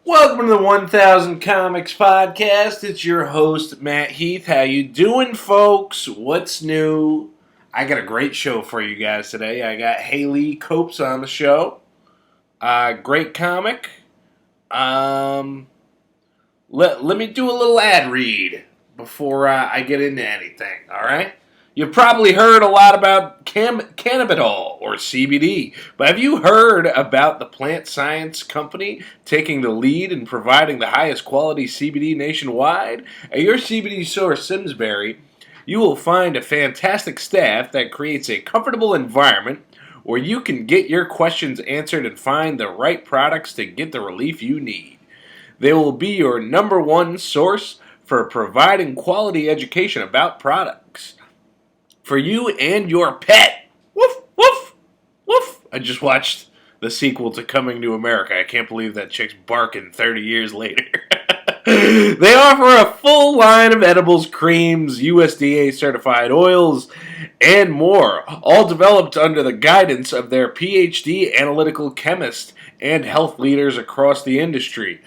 Welcome to the 1000 Comics Podcast. It's your host, Matt Heath. How you doing, folks? What's new? I got a great show for you guys today. I got Haley Copes on the show. Great comic. Let me do a little ad read before I get into anything, all right? You've probably heard a lot about cannabidol, or CBD, but have you heard about the plant science company taking the lead in providing the highest quality CBD nationwide? At your CBD store, Simsbury, you will find a fantastic staff that creates a comfortable environment where you can get your questions answered and find the right products to get the relief you need. They will be your number one source for providing quality education about products for you and your pet. Woof, woof, woof. I just watched the sequel to Coming to America. I can't believe that chick's barking 30 years later. They offer a full line of edibles, creams, USDA certified oils, and more, all developed under the guidance of their PhD analytical chemists and health leaders across the industry.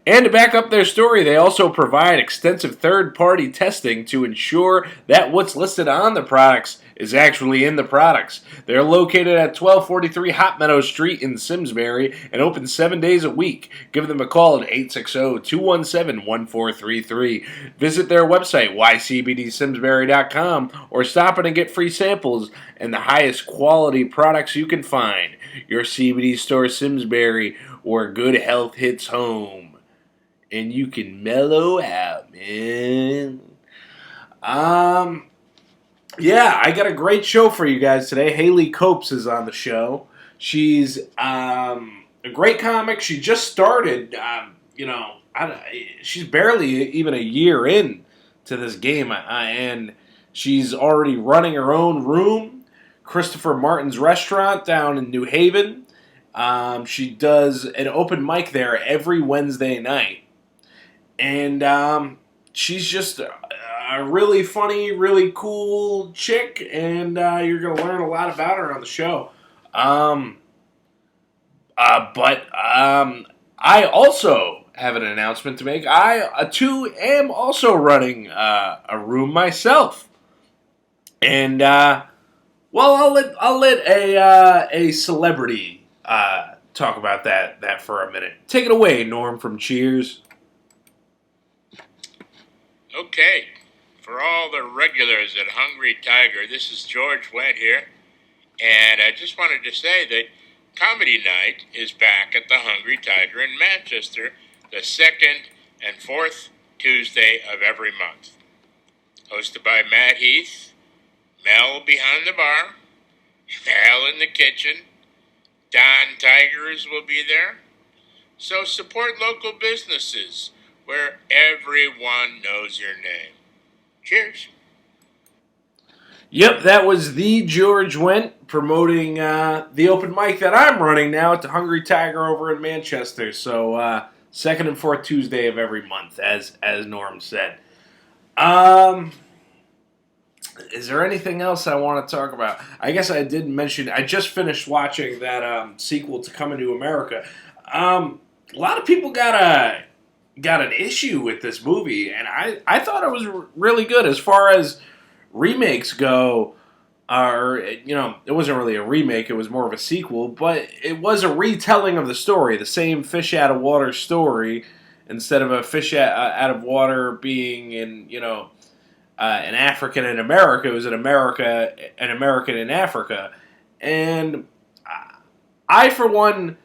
And to back up their story, they also provide extensive third-party testing to ensure that what's listed on the products is actually in the products. They're located at 1243 Hot Meadow Street in Simsbury and open 7 days a week. Give them a call at 860-217-1433. Visit their website, ycbdsimsbury.com, or stop in and get free samples and the highest quality products you can find. Your CBD store, Simsbury, where good health hits home. And you can mellow out, man. Yeah, I got a great show for you guys today. Haley Copes is on the show. She's a great comic. She just started, she's barely even a year in to this game, and she's already running her own room, Christopher Martin's restaurant down in New Haven. She does an open mic there every Wednesday night. And she's just a really funny, really cool chick, and you're going to learn a lot about her on the show. I also have an announcement to make. I, too, am also running a room myself. And, I'll let a celebrity talk about that for a minute. Take it away, Norm from Cheers. Okay, for all the regulars at Hungry Tiger, this is George Wendt here, and I just wanted to say that Comedy Night is back at the Hungry Tiger in Manchester the second and fourth Tuesday of every month. Hosted by Matt Heath, Mel behind the bar, Mel in the kitchen, Don Tigers will be there. So support local businesses where everyone knows your name. Cheers. Yep, that was the George Wendt promoting the open mic that I'm running now at the Hungry Tiger over in Manchester. So, second and fourth Tuesday of every month, as Norm said. Is there anything else I want to talk about? I guess I did mention, I just finished watching that sequel to Coming to America. A lot of people got an issue with this movie, and I thought it was really good as far as remakes go. It wasn't really a remake, it was more of a sequel, but it was a retelling of the story, the same fish out of water story, instead of a fish out of water being in, an African in America. It was an American in Africa. And I for one,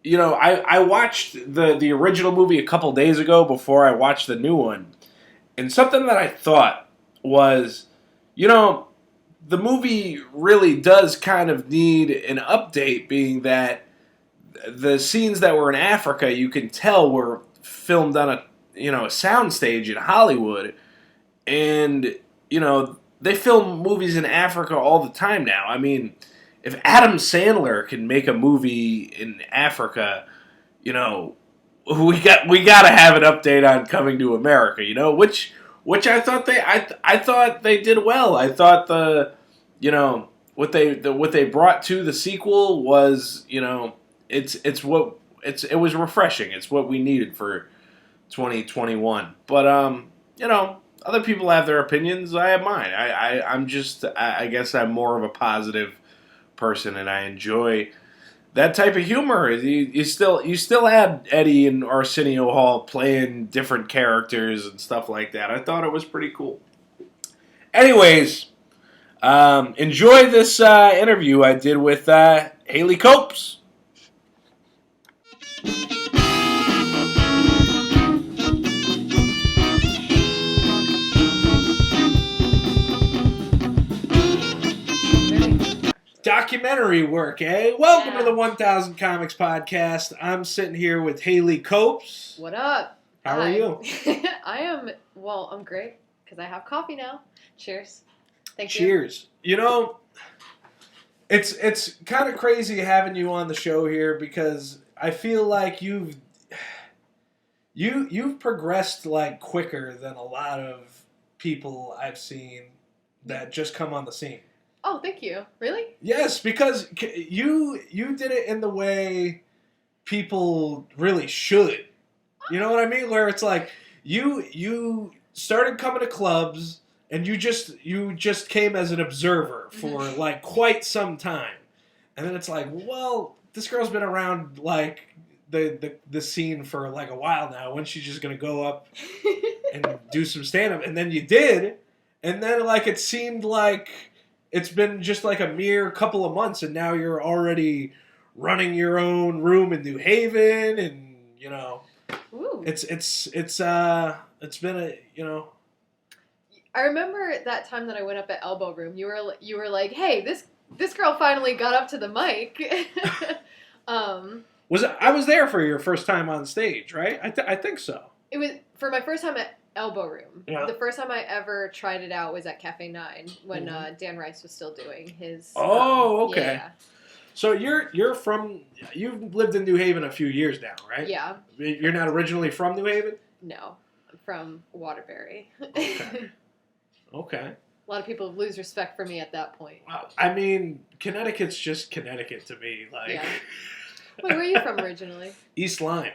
I watched the original movie a couple days ago before I watched the new one. And something that I thought was, the movie really does kind of need an update, being that the scenes that were in Africa, you can tell were filmed on a soundstage in Hollywood. And, they film movies in Africa all the time now. I mean, if Adam Sandler can make a movie in Africa, we got to have an update on Coming to America, which I thought I thought they did well. I thought what they brought to the sequel was, it's what it was refreshing. It's what we needed for 2021. But other people have their opinions. I have mine. I guess I'm more of a positive person, and I enjoy that type of humor. You still had Eddie and Arsenio Hall playing different characters and stuff like that. I thought it was pretty cool. Anyways, enjoy this interview I did with Haley Copes. Documentary work, eh? Welcome to the 1000 Comics Podcast. I'm sitting here with Haley Copes. What up? How are you? I'm great because I have coffee now. Cheers. Thank you. Cheers. It's kind of crazy having you on the show here because I feel like you've progressed like quicker than a lot of people I've seen that just come on the scene. Oh, thank you. Really? Yes, because you did it in the way people really should. You know what I mean? Where it's like you started coming to clubs and you just came as an observer for like quite some time. And then it's like, well, this girl's been around like the scene for like a while now. When's she just gonna go up and do some stand up? And then you did, and then like it seemed like it's been just like a mere couple of months, and now you're already running your own room in New Haven, and Ooh. it's been a I remember that time that I went up at Elbow Room. You were like, hey, this girl finally got up to the mic. I was there for your first time on stage, right? I think so. It was for my first time at Elbow Room. Yeah. The first time I ever tried it out was at Cafe 9 when Dan Rice was still doing his. Oh, okay. Yeah. So you've lived in New Haven a few years now, right? Yeah. You're not originally from New Haven? No, I'm from Waterbury. Okay. Okay. A lot of people lose respect for me at that point. Wow. I mean, Connecticut's just Connecticut to me. Like. Yeah. Wait, where are you from originally? East Lyme.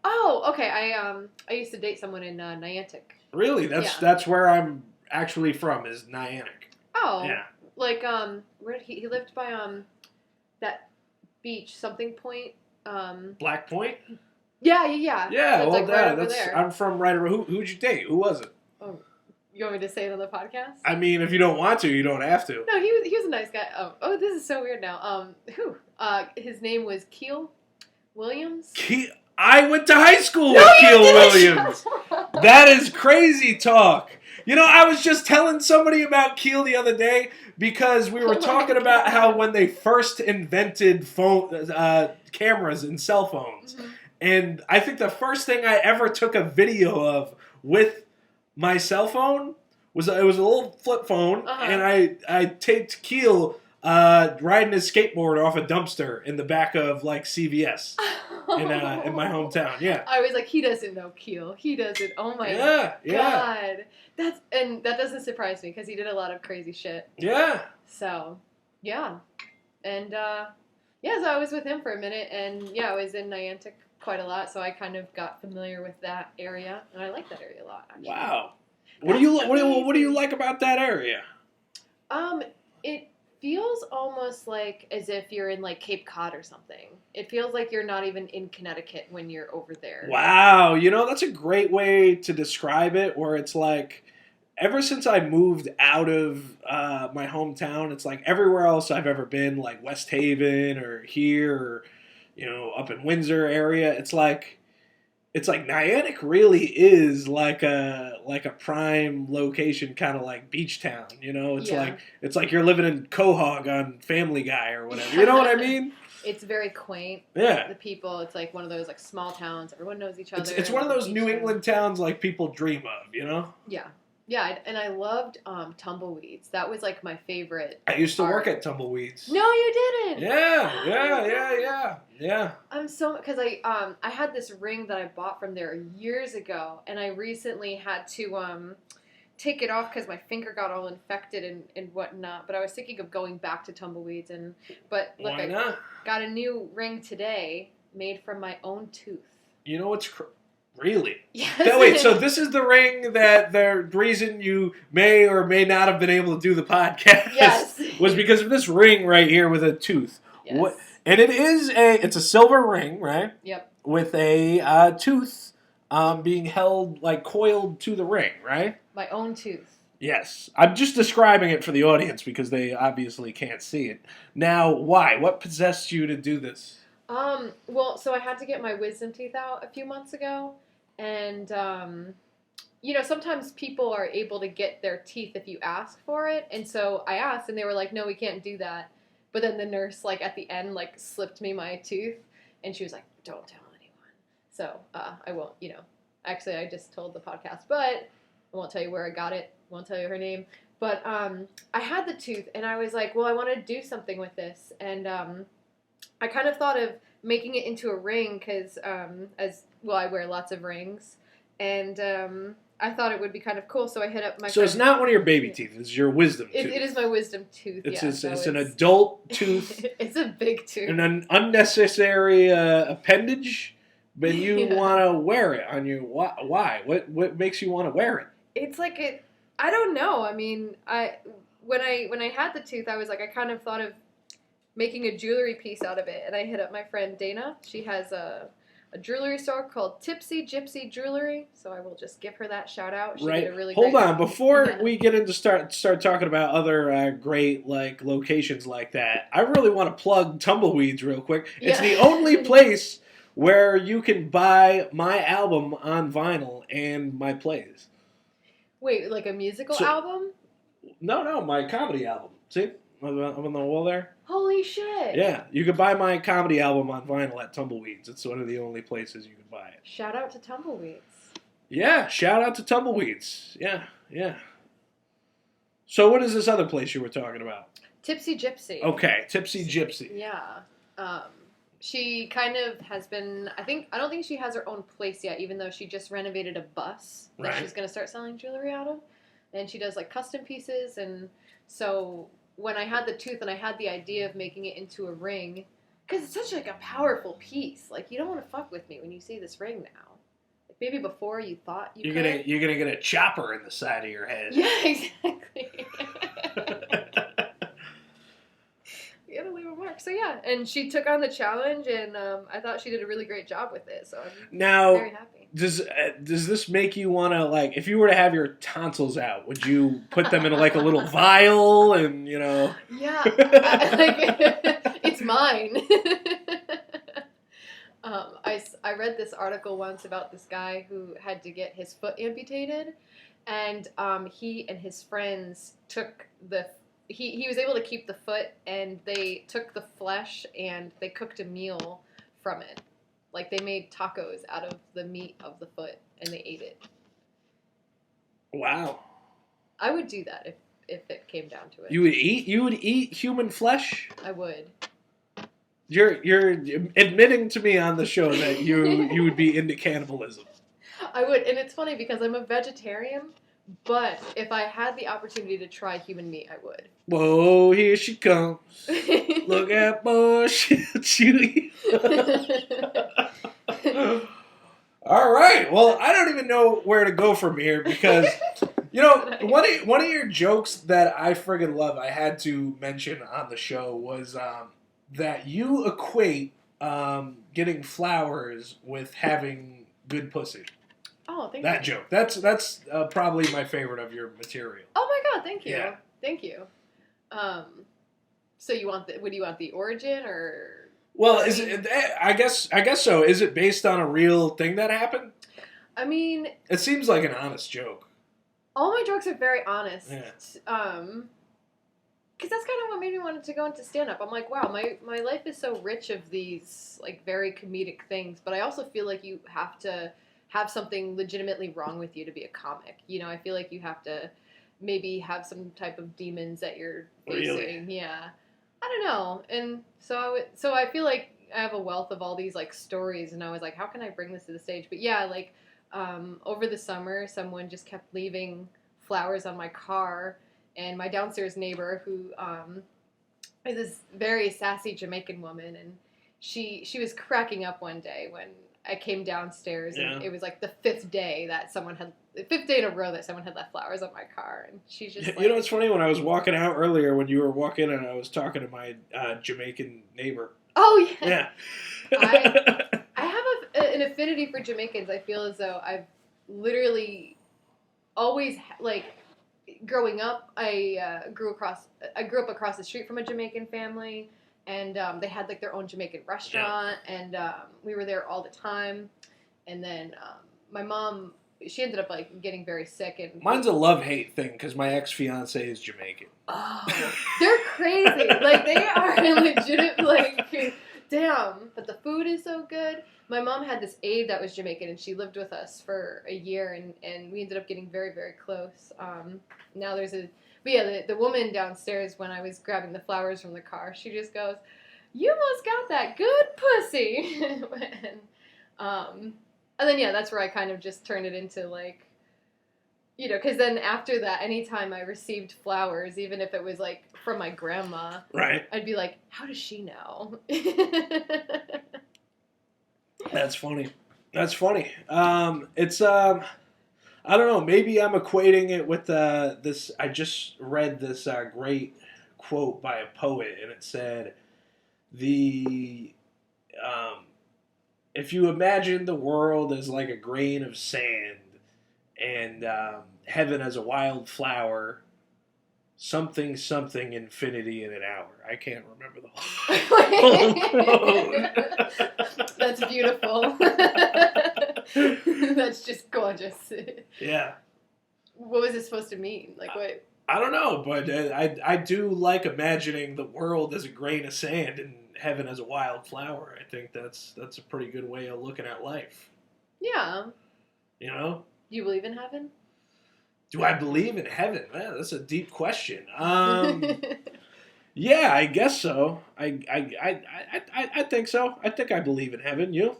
Oh, okay. I used to date someone in Niantic. Really? That's where I'm actually from, is Niantic. Oh. Yeah. Like where he lived by that beach, something point. Black Point? Yeah. Yeah, It's well, like right over that's there. I'm from right around. Who'd you date? Who was it? Oh, you want me to say it on the podcast? I mean, if you don't want to, you don't have to. No, he was a nice guy. Oh, this is so weird now. His name was Keel Williams. I went to high school No, with you Keel didn't. Williams. That is crazy talk. I was just telling somebody about Keel the other day because we were talking about how when they first invented cameras and cell phones, and I think the first thing I ever took a video of with my cell phone was a little flip phone, and I taped Keel riding his skateboard off a dumpster in the back of like CVS in my hometown. Yeah. I was like, he doesn't know Keel. He doesn't. Oh my god. That doesn't surprise me because he did a lot of crazy shit. Yeah. So, yeah. And so I was with him for a minute, and yeah, I was in Niantic quite a lot, so I kind of got familiar with that area, and I like that area a lot. Actually. Wow. What do you like about that area? It feels almost like as if you're in like Cape Cod or something. It feels like you're not even in Connecticut when you're over there. Wow, that's a great way to describe it, where it's like ever since I moved out of my hometown, it's like everywhere else I've ever been, like West Haven or here or up in Windsor area, it's like Niantic really is like a prime location, kind of like beach town. It's like you're living in Quahog on Family Guy or whatever. You know what I mean? It's very quaint. Yeah. The people, it's like one of those like small towns. Everyone knows each other. It's one of those New England towns like people dream of. Yeah. Yeah, and I loved Tumbleweeds. That was like my favorite. I used to work at Tumbleweeds. No, you didn't. Yeah. I'm so because I had this ring that I bought from there years ago, and I recently had to take it off because my finger got all infected and whatnot. But I was thinking of going back to Tumbleweeds, but look, Why not? I got a new ring today made from my own tooth. You know what's really? Yes. Wait, so this is the ring that the reason you may or may not have been able to do the podcast Yes. was because of this ring right here with a tooth. Yes. What? And it's a silver ring, right? Yep. With a tooth being held like coiled to the ring, right? My own tooth. Yes. I'm just describing it for the audience because they obviously can't see it. Now, why? What possessed you to do this? Well, so I had to get my wisdom teeth out a few months ago, and, sometimes people are able to get their teeth if you ask for it, and so I asked, and they were like, no, we can't do that, but then the nurse, like, at the end, like, slipped me my tooth, and she was like, don't tell anyone, so, I won't, actually, I just told the podcast, but I won't tell you where I got it, won't tell you her name, but, I had the tooth, and I was like, well, I want to do something with this, and, I kind of thought of making it into a ring because, I wear lots of rings, and I thought it would be kind of cool. So I hit up my. So it's not one of your baby teeth; it's your wisdom tooth. It is my wisdom tooth. It's an adult tooth. It's a big tooth. An unnecessary appendage, but you want to wear it on you. Why? What makes you want to wear it? It's like I don't know. I mean, when I had the tooth, I was like, I kind of thought of making a jewelry piece out of it, and I hit up my friend Dana. She has a jewelry store called Tipsy Gypsy Jewelry, so I will just give her that shout out. She did a really Hold great on, job. before we get into start talking about other great like locations like that, I really want to plug Tumbleweeds real quick. It's the only place where you can buy my album on vinyl and my plays. Wait, like a musical album? No, my comedy album. See? I'm on the wall there. Holy shit! Yeah, you can buy my comedy album on vinyl at Tumbleweeds. It's one of the only places you can buy it. Shout out to Tumbleweeds. Yeah, shout out to Tumbleweeds. Yeah. So what is this other place you were talking about? Tipsy Gypsy. Okay, Tipsy Gypsy. Yeah. She kind of has been, I don't think she has her own place yet, even though she just renovated a bus that she's going to start selling jewelry out of. And she does like custom pieces, and so when I had the tooth and I had the idea of making it into a ring, because it's such like a powerful piece. Like, you don't want to fuck with me when you see this ring now. Like, maybe before you thought you could. You're gonna get a chopper in the side of your head. Yeah, exactly. You gotta leave a mark. So yeah, and she took on the challenge, and I thought she did a really great job with it. So I'm very happy. Does this make you want to, like, if you were to have your tonsils out, would you put them in like a little vial and, Yeah, it's mine. I read this article once about this guy who had to get his foot amputated, and he and his friends took he was able to keep the foot, and they took the flesh and they cooked a meal from it. Like, they made tacos out of the meat of the foot, and they ate it. Wow. I would do that if it came down to it. You would eat human flesh? I would. You're admitting to me on the show that you would be into cannibalism. I would, and it's funny because I'm a vegetarian, but if I had the opportunity to try human meat, I would. Whoa, here she comes. Look at boy, Chewy. All right. Well, I don't even know where to go from here because, one of your jokes that I friggin' love, I had to mention on the show, was that you equate getting flowers with having good pussy. Oh, thank you. That joke. That's probably my favorite of your material. Oh my god, thank you. Yeah. Thank you. So would you want the origin or? Well, is it? I guess so. Is it based on a real thing that happened? I mean, it seems like an honest joke. All my jokes are very honest. Yeah. Because that's kind of what made me want to go into stand-up. I'm like, wow, my life is so rich of these like very comedic things, but I also feel like you have to have something legitimately wrong with you to be a comic. I feel like you have to maybe have some type of demons that you're facing. Really? Yeah. I don't know. And so I feel like I have a wealth of all these like stories, and I was like, how can I bring this to the stage? But yeah, like over the summer, someone just kept leaving flowers on my car, and my downstairs neighbor, who is this very sassy Jamaican woman, and she was cracking up one day when I came downstairs, and Yeah. it was like the fifth day in a row that someone had left flowers on my car, and she's just like, You know, it's funny, when I was walking out earlier, when you were walking and I was talking to my Jamaican neighbor. oh yeah. Yeah. I have an affinity for Jamaicans. I feel as though I've literally always like growing up. I grew up across the street from a Jamaican family, and they had like their own Jamaican restaurant, and we were there all the time. And then my mom, she ended up like getting very sick, and Mine's a love-hate thing because my ex-fiance is Jamaican. oh, they're crazy. Like they are legit. Like damn, but the food is so good. My mom had this aide that was Jamaican, and she lived with us for a year, and we ended up getting very, very close. Now there's but yeah, the woman downstairs, when I was grabbing the flowers from the car, she just goes, "You must got that good pussy." And then yeah, that's where I kind of just turned it into like, because then after that, anytime I received flowers, even if it was like from my grandma, Right. I'd be like, "How does she know?" That's funny. That's funny. It's I don't know. Maybe I'm equating it with this. I just read this great quote by a poet, and it said, "The if you imagine the world as like a grain of sand, and heaven as a wild flower, something something infinity in an hour." I can't remember the whole quote. That's beautiful. That's just gorgeous. Yeah. What was it supposed to mean? Like what? I don't know, but I do like imagining the world as a grain of sand and heaven as a wild flower. I think that's a pretty good way of looking at life. Yeah. You know? Do you believe in heaven? Do I believe in heaven? Man, that's a deep question. Yeah, I guess so. I think so. I think I believe in heaven. You?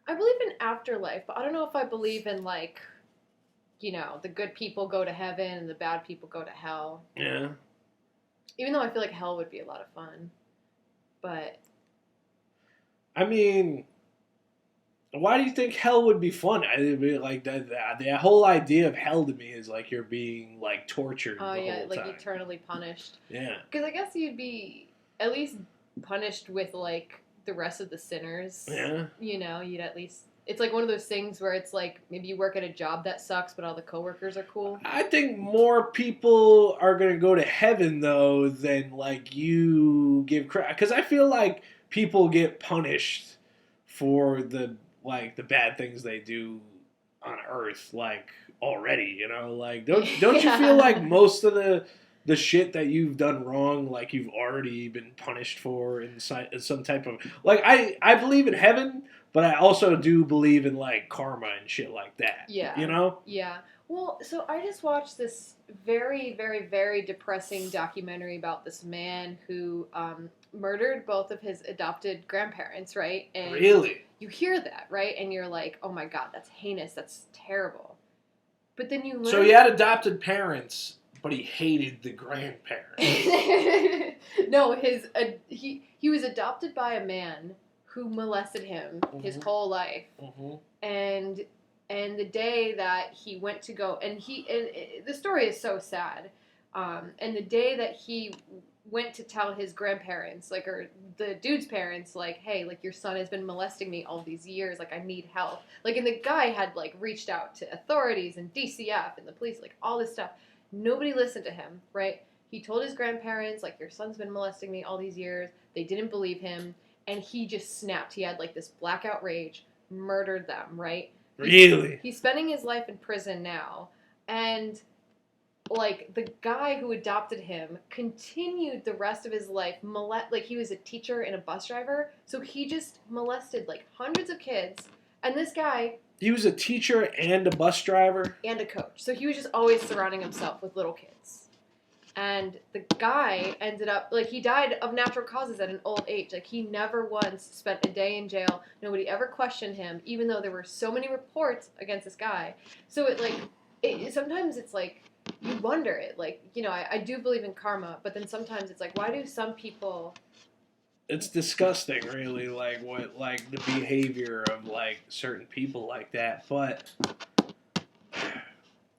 I believe in afterlife, but I don't know if I believe in like, the good people go to heaven and the bad people go to hell. Yeah. Even though I feel like hell would be a lot of fun. But I mean, why do you think hell would be fun? I mean, like the whole idea of hell to me is like you're being like tortured the whole like time. eternally punished. Yeah. Because I guess you'd be at least punished with like the rest of the sinners. Yeah. You'd at least. It's like one of those things where it's like maybe you work at a job that sucks, but all the coworkers are cool. I think more people are gonna go to heaven though than like you give credit, because I feel like people get punished for the bad things they do on Earth like already. Like don't you feel like most of the shit that you've done wrong, like you've already been punished for in some type of like I believe in heaven. But I also do believe in, like, karma and shit like that. Yeah. You know? Yeah. Well, so I just watched this very, very, very depressing documentary about this man who murdered both of his adopted grandparents, right? And Really? you hear that, right? And you're like, oh my God, that's heinous. That's terrible. But then you learn... So he had adopted parents, but he hated the grandparents. No, he was adopted by a man who molested him his whole life, and the day that he went to go, and the story is so sad, and the day that he went to tell his grandparents, like, or the dude's parents, like, hey, like, your son has been molesting me all these years, like, I need help, like, and the guy had, like, reached out to authorities and DCF and the police, like, all this stuff. Nobody listened to him, right? He told his grandparents, like, your son's been molesting me all these years. They didn't believe him. And he just snapped. He had like this blackout rage, murdered them, right? Really? He's spending his life in prison now. And like the guy who adopted him continued the rest of his life like he was a teacher and a bus driver. So he just molested like hundreds of kids. And this guy... He was a teacher and a bus driver? And a coach. So he was just always surrounding himself with little kids. And the guy ended up, like, he died of natural causes at an old age. Like, he never once spent a day in jail. Nobody ever questioned him, even though there were so many reports against this guy. So sometimes it's like, you wonder it. Like, I do believe in karma, but then sometimes it's like, why do some people it's disgusting, really, like what like the behavior of like certain people like that. But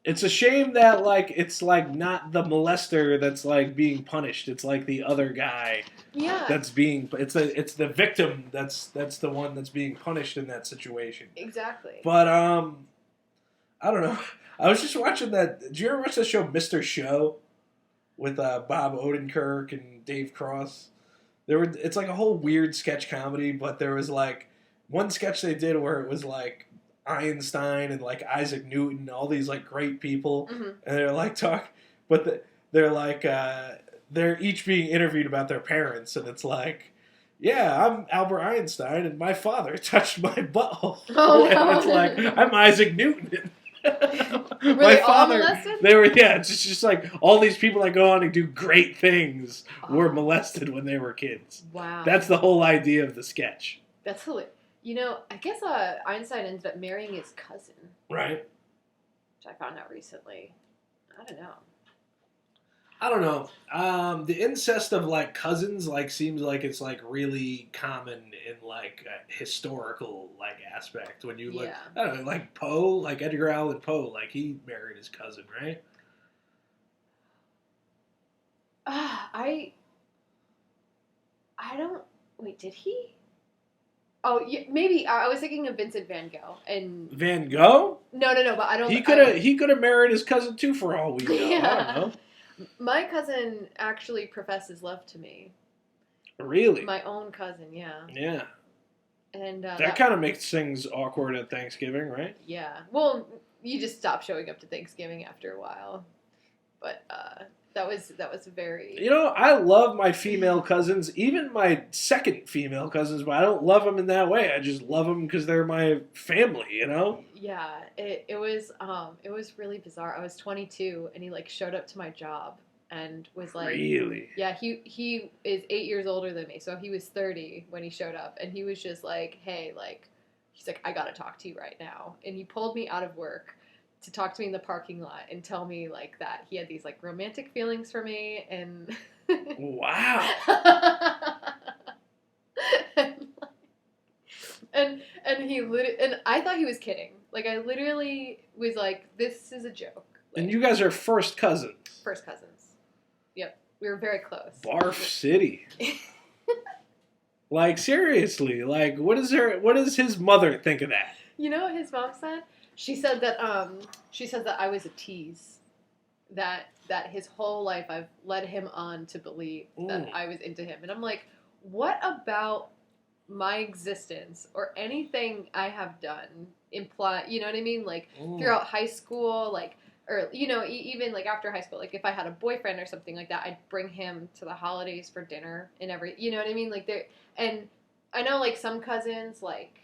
it's a shame that like it's like not the molester that's like being punished. It's like the other guy Yeah. that's being it's the victim that's the one that's being punished in that situation. Exactly. But I don't know. I was just watching that. Did you ever watch that show Mr. Show with Bob Odenkirk and Dave Cross? It's like a whole weird sketch comedy, but there was like one sketch they did where it was like Einstein and like Isaac Newton, all these like great people, Mm-hmm. and they're like they're like they're each being interviewed about their parents, and it's like, yeah, I'm Albert Einstein, and my father touched my butthole. Oh, no. And it's like, I'm Isaac Newton. Were they all molested? They were, yeah. It's just like all these people that go on and do great things were Oh. molested when they were kids. Wow. That's the whole idea of the sketch, That's hilarious. I guess Einstein ended up marrying his cousin, right? which I found out recently. I don't know. I don't know. The incest of like cousins like seems like it's like really common in like a historical like aspect when you look. Yeah. I don't know, like Poe, like Edgar Allan Poe, like he married his cousin, right? I don't. Wait, did he? Oh, yeah, maybe I was thinking of Vincent Van Gogh, and Van Gogh? no, but I don't. He could have married his cousin too for all we know. Yeah. I don't know. My cousin actually professes love to me. Really? My own cousin, yeah. Yeah. And That kind of makes things awkward at Thanksgiving, right? yeah. Well, you just stop showing up to Thanksgiving after a while. But that was very. You know, I love my female cousins, even my second female cousins, but I don't love them in that way. I just love them because they're my family, you know? Yeah, it was really bizarre. I was 22 and he like showed up to my job and was like, Really? yeah, he is 8 years older than me, so he was 30 when he showed up, and he was just like, hey, like, he's like, I gotta talk to you right now, and he pulled me out of work to talk to me in the parking lot and tell me like that he had these like romantic feelings for me, and Wow. and he and I thought he was kidding. Like, I literally was like, this is a joke. Like, And you guys are first cousins. first cousins. Yep, we were very close. Barf City. Like, seriously, like, what does his mother think of that? You know what his mom said? She said that I was a tease. That his whole life I've led him on to believe that I was into him. And I'm like, what about my existence or anything I have done imply, you know what I mean? Like, throughout high school, like, or, you know, even like after high school, like if I had a boyfriend or something like that, I'd bring him to the holidays for dinner and you know what I mean? Like, there, and I know like some cousins like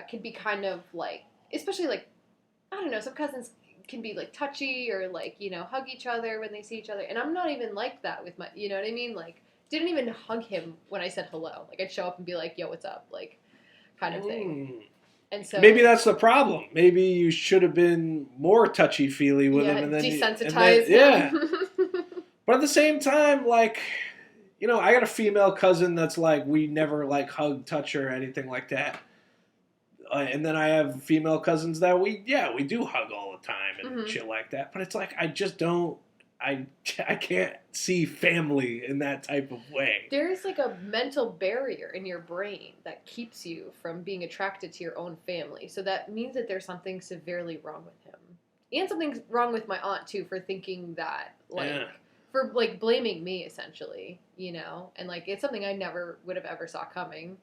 can be kind of like, especially like, I don't know, some cousins can be like touchy or like, you know, hug each other when they see each other. And I'm not even like that with my, you know what I mean? Like, didn't even hug him when I said hello. Like, I'd show up and be like, yo, what's up? Like, kind of thing. And so maybe that's the problem. Maybe you should have been more touchy-feely with him. And then desensitize him. Yeah. But at the same time, like, you know, I got a female cousin that's like, we never like hug, touch, or anything like that. And then I have female cousins that we do hug all the time and shit like that. But it's like, I just don't, I can't see family in that type of way. There's like a mental barrier in your brain that keeps you from being attracted to your own family. So that means that there's something severely wrong with him. And something's wrong with my aunt, too, for thinking that, like, for, like, blaming me, essentially, you know? And, like, it's something I never would have ever saw coming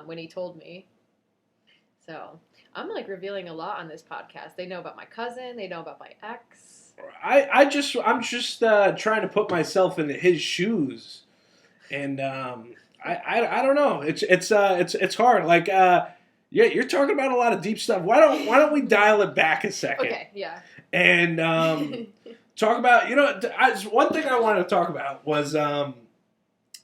when he told me. So, I'm, like, revealing a lot on this podcast. They know about my cousin. They know about my ex. I'm just trying to put myself in his shoes, and I don't know. It's hard. Like, yeah, you're talking about a lot of deep stuff. Why don't we dial it back a second? Okay, yeah. And talk about, you know, one thing I wanted to talk about was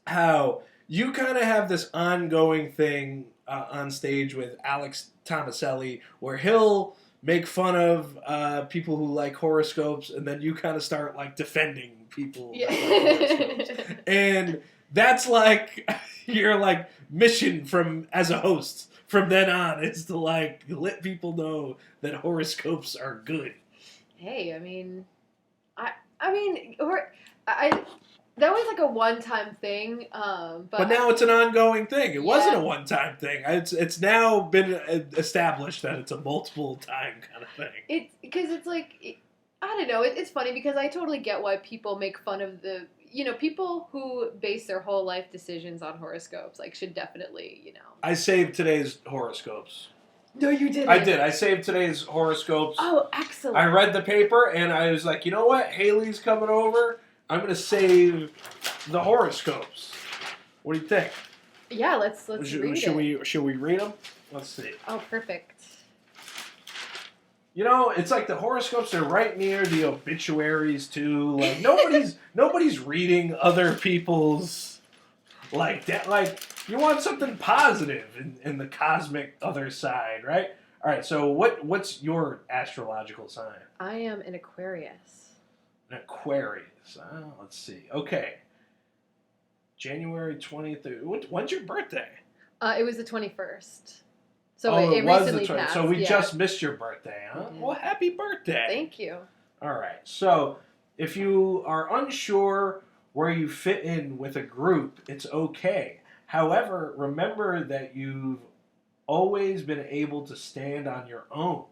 how you kind of have this ongoing thing on stage with Alex Tomaselli, where he'll make fun of people who like horoscopes, and then you kind of start like defending people that like horoscopes. And That's like your like mission from as a host from then on is to like let people know that horoscopes are good. Hey, I mean, I that was like a one-time thing, But now it's an ongoing thing. It wasn't a Yeah. one-time thing. It's now been established that it's a multiple time kind of thing. It's because it's like I don't know. It's funny because I totally get why people make fun of people who base their whole life decisions on horoscopes. Like, should definitely I saved today's horoscopes. No, you didn't. I did. I saved today's horoscopes. Oh, excellent. I read the paper and I was like, you know what? Haley's coming over. I'm gonna save the horoscopes. What do you think? Yeah, let's read it. Should we read them? Let's see. Oh, perfect. You know, it's like the horoscopes are right near the obituaries too. Like nobody's reading other people's like that. Like you want something positive in the cosmic other side, right? All right. So what's your astrological sign? I am an Aquarius. An Aquarius. Let's see. Okay. January 23rd. When's your birthday? It was the 21st. So it it was recently the 20th. passed. So we yeah. just missed your birthday, huh? We did. Well, happy birthday. Thank you. All right. So if you are unsure where you fit in with a group, it's okay. However, remember that you've always been able to stand on your own.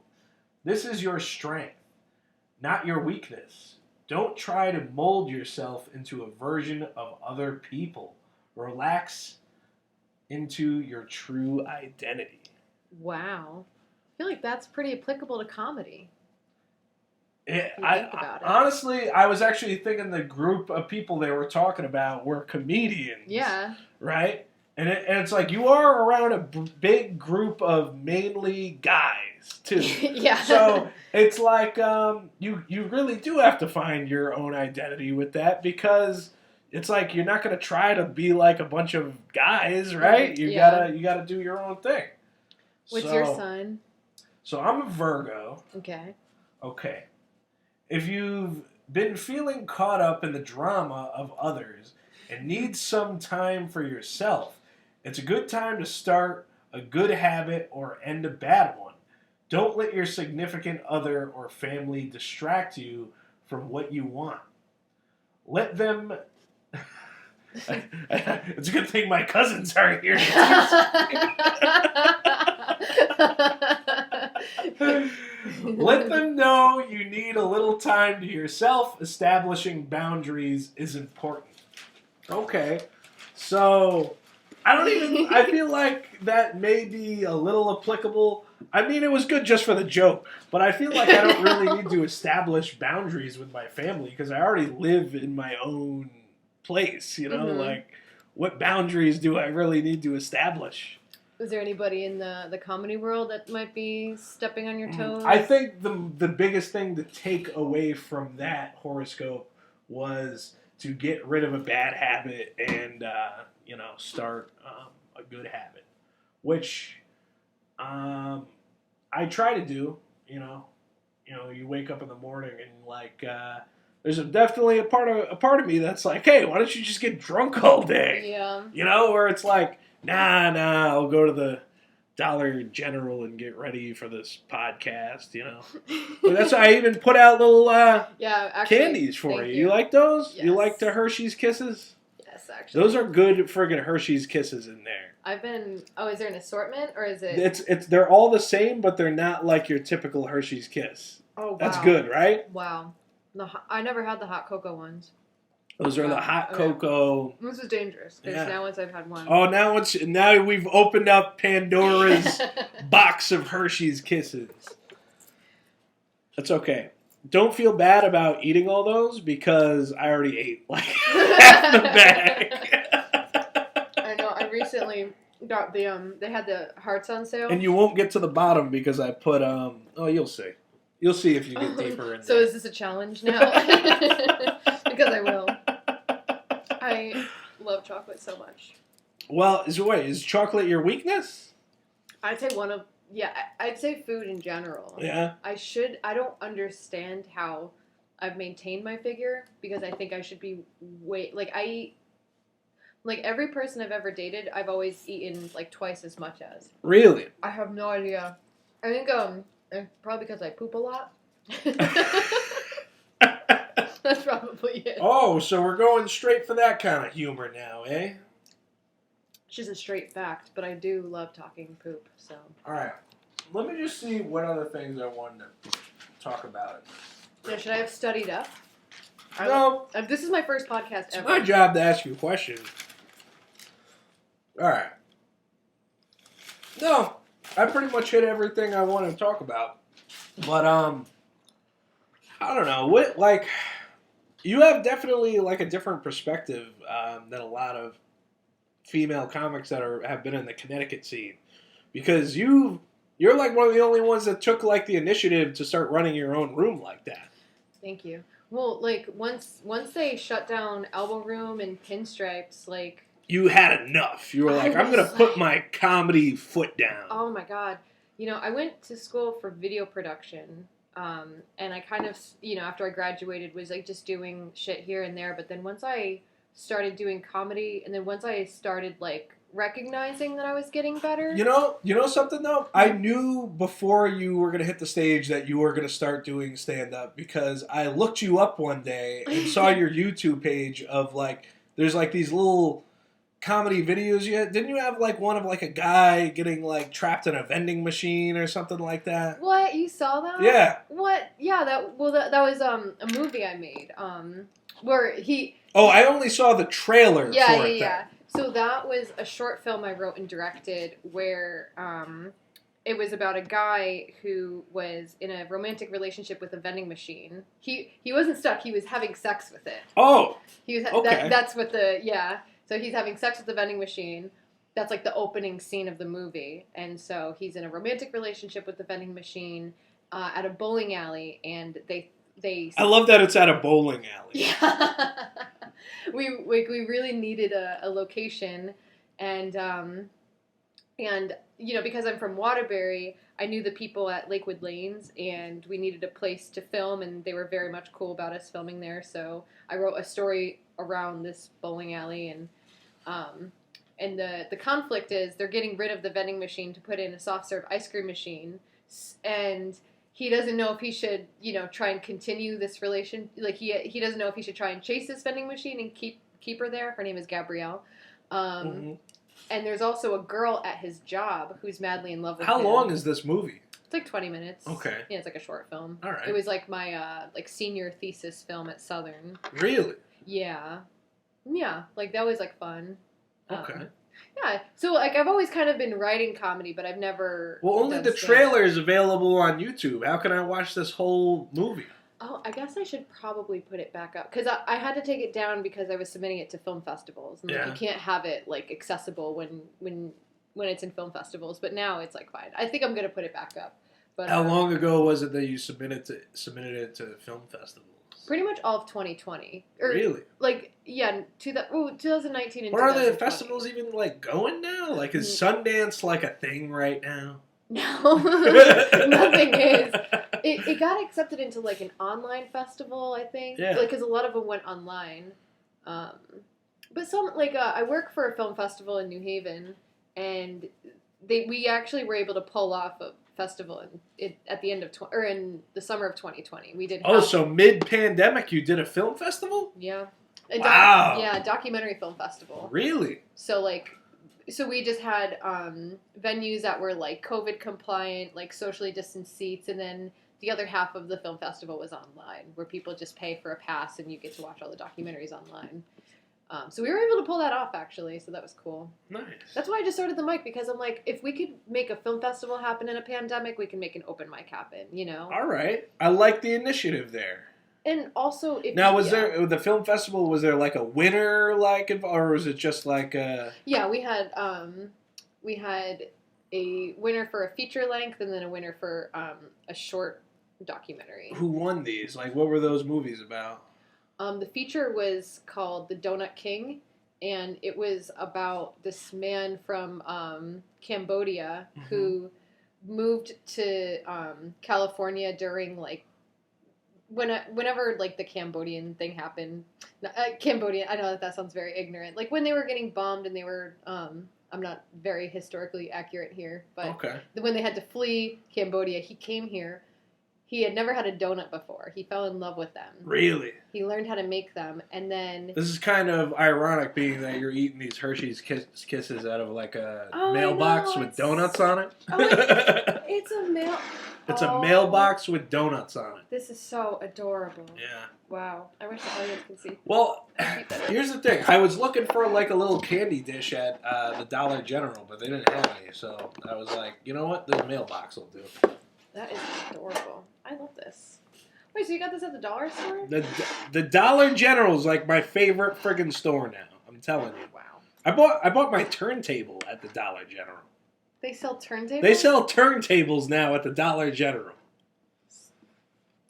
This is your strength, not your weakness. Don't try to mold yourself into a version of other people. Relax into your true identity. Wow. I feel like that's pretty applicable to comedy. Honestly, I was actually thinking the group of people they were talking about were comedians. Yeah. Right? And it's like you are around a big group of mainly guys, too. Yeah. So it's like you really do have to find your own identity with that because it's like you're not going to try to be like a bunch of guys, right? You gotta do your own thing. What's your sign? So I'm a Virgo. Okay. Okay. If you've been feeling caught up in the drama of others and need some time for yourself, it's a good time to start a good habit or end a bad one. Don't let your significant other or family distract you from what you want. Let them... It's a good thing my cousins aren't here. Let them know you need a little time to yourself. Establishing boundaries is important. Okay. So, I feel like that may be a little applicable. I mean, it was good just for the joke, but I feel like I don't really need to establish boundaries with my family because I already live in my own place, Like, what boundaries do I really need to establish? Is there anybody in the comedy world that might be stepping on your toes? I think the biggest thing to take away from that horoscope was to get rid of a bad habit and start a good habit, which I try to do. You wake up in the morning and like there's definitely a part of me that's like, hey, why don't you just get drunk all day? Yeah. Where it's like, nah, I'll go to the Dollar General and get ready for this podcast, But that's why I even put out little candies for you. You like those? Yes. You like the Hershey's Kisses? Yes, actually. Those are good friggin' Hershey's Kisses in there. Is there an assortment or is it? They're all the same, but they're not like your typical Hershey's Kiss. Oh, wow. That's good, right? Wow. I never had the hot cocoa ones. Those are the hot cocoa. This is dangerous because now once I've had one. Oh, now we've opened up Pandora's box of Hershey's Kisses. That's okay. Don't feel bad about eating all those because I already ate like half the bag. I know. I recently got they had the hearts on sale. And you won't get to the bottom because I put you'll see. You'll see if you get deeper in. So is this a challenge now? Because I will. I love chocolate so much. Well, is chocolate your weakness? I'd say I'd say food in general. Yeah. I don't understand how I've maintained my figure because I think I should be Like every person I've ever dated, I've always eaten like twice as much as. Really? I have no idea. I think probably because I poop a lot. That's probably it. Oh, so we're going straight for that kind of humor now, eh? It's just a straight fact, but I do love talking poop. So. All right. Let me just see what other things I wanted to talk about. Yeah, should I have studied up? No. This is my first podcast It's ever. my job to ask you questions. All right. No, I pretty much hit everything I wanted to talk about. But I don't know. You have definitely like a different perspective than a lot of female comics that have been in the Connecticut scene, because you're like one of the only ones that took like the initiative to start running your own room like that. Thank you. Well, like once they shut down Elbow Room and Pinstripes, like you had enough. You were like, I'm gonna put my comedy foot down. Oh my god! I went to school for video production. And I kind of, after I graduated, was like just doing shit here and there. But then once I started doing comedy, and then once I started like recognizing that I was getting better. You know something though? I knew before you were gonna hit the stage that you were gonna start doing stand up, because I looked you up one day and saw your YouTube page of like there's like these little comedy videos. Didn't you have like one of like a guy getting like trapped in a vending machine or something like that? What, you saw that? Yeah. What? Yeah, that was a movie I made where he. Oh, I only saw the trailer for it. Yeah. So that was a short film I wrote and directed where it was about a guy who was in a romantic relationship with a vending machine. He wasn't stuck. He was having sex with it. Oh. He was. Okay. That's what the yeah. So he's having sex with the vending machine. That's like the opening scene of the movie. And so he's in a romantic relationship with the vending machine at a bowling alley, and they. I love that it's at a bowling alley. Yeah. we really needed a location, and because I'm from Waterbury, I knew the people at Lakewood Lanes, and we needed a place to film, and they were very much cool about us filming there. So I wrote a story around this bowling alley, and the conflict is they're getting rid of the vending machine to put in a soft serve ice cream machine, and he doesn't know if he should, try and continue this relation. Like he doesn't know if he should try and chase this vending machine and keep her there. Her name is Gabrielle. And there's also a girl at his job who's madly in love with him. How long is this movie? It's like 20 minutes. Okay. Yeah, it's like a short film. All right. It was like my senior thesis film at Southern. Really? Yeah. Yeah, like that was like fun. Okay. Yeah, so like I've always kind of been writing comedy, but I've never. Well, only the trailer is available on YouTube. How can I watch this whole movie? Oh, I guess I should probably put it back up, because I had to take it down because I was submitting it to film festivals, and like, you can't have it like accessible when it's in film festivals. But now it's like fine. I think I'm gonna put it back up. But how long ago was it that you submitted it to film festivals? Pretty much all of 2020. Really? Like, yeah, 2019 and 2020. But are the festivals even, like, going now? Like, is Sundance, like, a thing right now? No. Nothing is. It got accepted into, like, an online festival, I think. Yeah. Like, because a lot of them went online. But some, like, I work for a film festival in New Haven, and we actually were able to pull off a festival at the end of in the summer of 2020. We did. So mid-pandemic, you did a film festival? Yeah. Wow. Documentary film festival. Really? So we just had venues that were like COVID compliant, like socially distanced seats, and then the other half of the film festival was online, where people just pay for a pass and you get to watch all the documentaries online. So we were able to pull that off, actually, so that was cool. Nice. That's why I just started the mic, because I'm like, if we could make a film festival happen in a pandemic, we can make an open mic happen, All right. I like the initiative there. And also, was there the film festival? Was there like a winner, or was it just like a? Yeah, we had a winner for a feature length, and then a winner for a short documentary. Who won these? Like, what were those movies about? The feature was called The Donut King, and it was about this man from Cambodia who moved to California during like whenever like the Cambodian thing happened, Cambodian. I know that sounds very ignorant. Like when they were getting bombed and they were. I'm not very historically accurate here, but Okay. when they had to flee Cambodia, he came here. He had never had a donut before. He fell in love with them. Really? He learned how to make them, and then... This is kind of ironic, being that you're eating these Hershey's Kisses out of like a Oh, mailbox I know, with donuts on it. Oh, it's a mail... It's a mailbox with donuts on it. This is so adorable. Yeah. Wow. I wish the audience could see. Well, here's the thing. I was looking for like a little candy dish at the Dollar General, but they didn't have any. So I was like, you know what? The mailbox will do. That is adorable. I love this. Wait, so you got this at the dollar store? The Dollar General is like my favorite friggin' store now. I'm telling you. Wow. I bought my turntable at the Dollar General. They sell turntables? They sell turntables now at the Dollar General.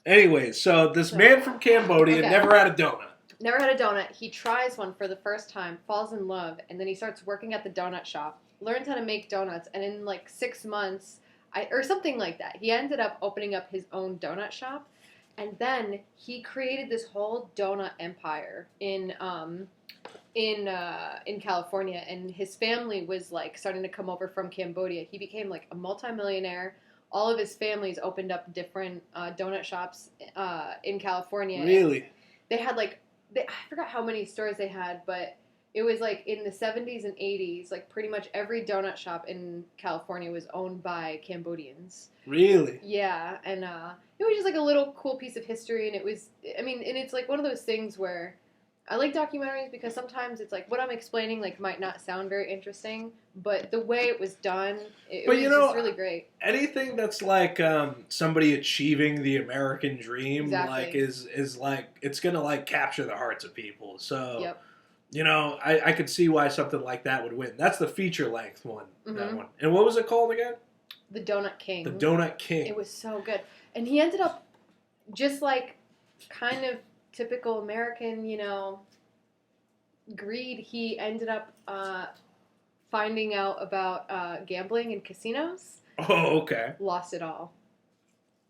Anyway, so this man from Cambodia never had a donut. Never had a donut. He tries one for the first time, falls in love, and then he starts working at the donut shop, learns how to make donuts, and in like 6 months, or something like that, he ended up opening up his own donut shop, and then he created this whole donut empire in California, and his family was like starting to come over from Cambodia. He became like a multimillionaire. All of his families opened up different donut shops in California. Really? They had like, I forgot how many stores they had, but it was like in the 70s and 80s, like pretty much every donut shop in California was owned by Cambodians. Really? Yeah, and it was just like a little cool piece of history, and it was, I mean, and it's like one of those things where I like documentaries because sometimes it's like what I'm explaining like might not sound very interesting, but the way it was done, it was just really great. Anything that's like somebody achieving the American dream, Exactly. like is like it's gonna like capture the hearts of people. So, Yep. you know, I could see why something like that would win. That's the feature length one. Mm-hmm. That one. And what was it called again? The Donut King. The Donut King. It was so good, and he ended up just like kind of typical American, you know, greed. He ended up finding out about gambling in casinos. Oh, okay. Lost it all.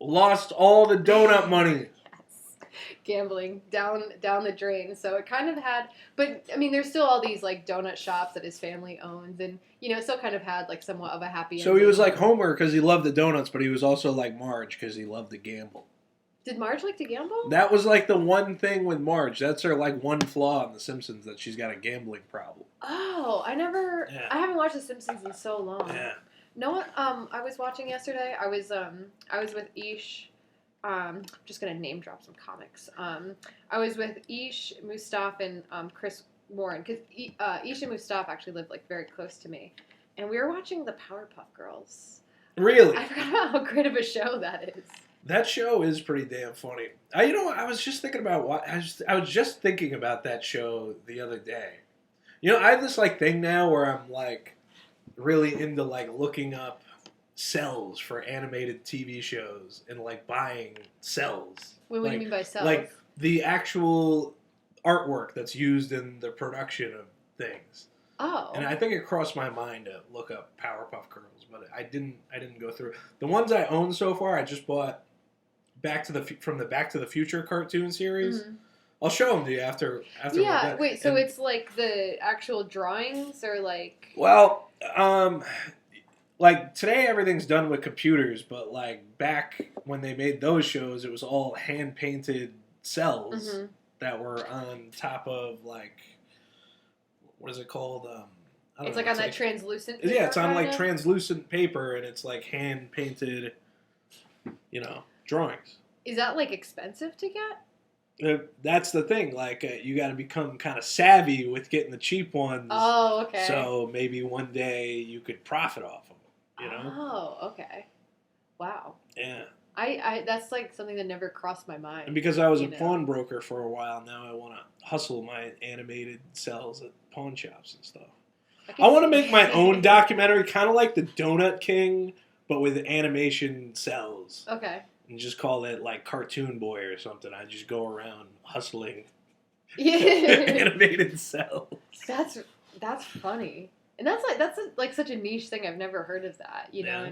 Lost all the donut money. Yes. Gambling down the drain. So it kind of had, but I mean, there's still all these like donut shops that his family owns, and you know, still kind of had like somewhat of a happy So ending. he was like Homer because he loved the donuts, but he was also like Marge because he loved to gamble. Did Marge like to gamble? That was like the one thing with Marge. That's her like one flaw in The Simpsons, that she's got a gambling problem. Oh, I haven't watched The Simpsons in so long. Yeah. No one. I was watching yesterday. I was with Ish. Just gonna name drop some comics. I was with Ish, Mustaf, and Chris Warren, because Ish and Mustaf actually live like very close to me, and we were watching the Powerpuff Girls. Really? I forgot about how great of a show that is. That show is pretty damn funny. I was just thinking about I was just thinking about that show the other day. You know, I have this like thing now where I'm like really into like looking up cells for animated TV shows and like buying cells. What do you mean by cells? Like the actual artwork that's used in the production of things. Oh. And I think it crossed my mind to look up Powerpuff Girls, but I didn't go through. The ones I own so far, I just bought from the Back to the Future cartoon series. Mm-hmm. I'll show them to you after. Yeah, wait. So it's like the actual drawings, or like? Well, like today everything's done with computers, but like back when they made those shows, it was all hand painted cells that were on top of like, what is it called? It's like on that translucent paper. Yeah, it's on like translucent paper, and it's like hand painted, you know, drawings. Is that like expensive to get? That's the thing. Like, you got to become kind of savvy with getting the cheap ones. Oh, okay. So maybe one day you could profit off them. You know? Oh, okay. Wow. Yeah. I that's like something that never crossed my mind. And because I was a pawnbroker for a while, now I want to hustle my animated cells at pawn shops and stuff. I want to make my own documentary, kind of like the Donut King, but with animation cells. Okay. And just call it like Cartoon Boy or something. I just go around hustling animated cells. That's funny. And that's like such a niche thing. I've never heard of that, you know.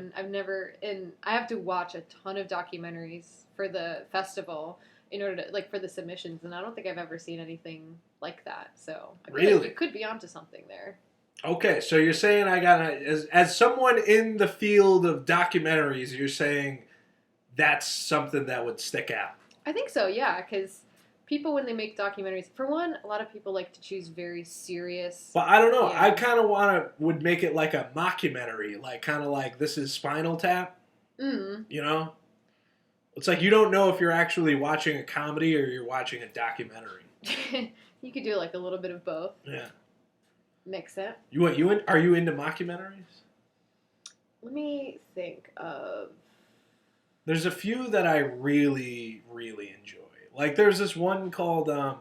And I have to watch a ton of documentaries for the festival in order to like for the submissions, and I don't think I've ever seen anything like that. So I feel Really? like you could be onto something there. Okay, so you're saying I gotta, as someone in the field of documentaries, you're saying that's something that would stick out. I think so, yeah, because people when they make documentaries, for one, a lot of people like to choose very serious. But I don't know. Yeah. I kind of would make it like a mockumentary, like kind of like This Is Spinal Tap. You know, it's like you don't know if you're actually watching a comedy or you're watching a documentary. You could do like a little bit of both. Yeah. Mix it. Are you into mockumentaries? Let me think of. There's a few that I really, really enjoy. Like there's this one called I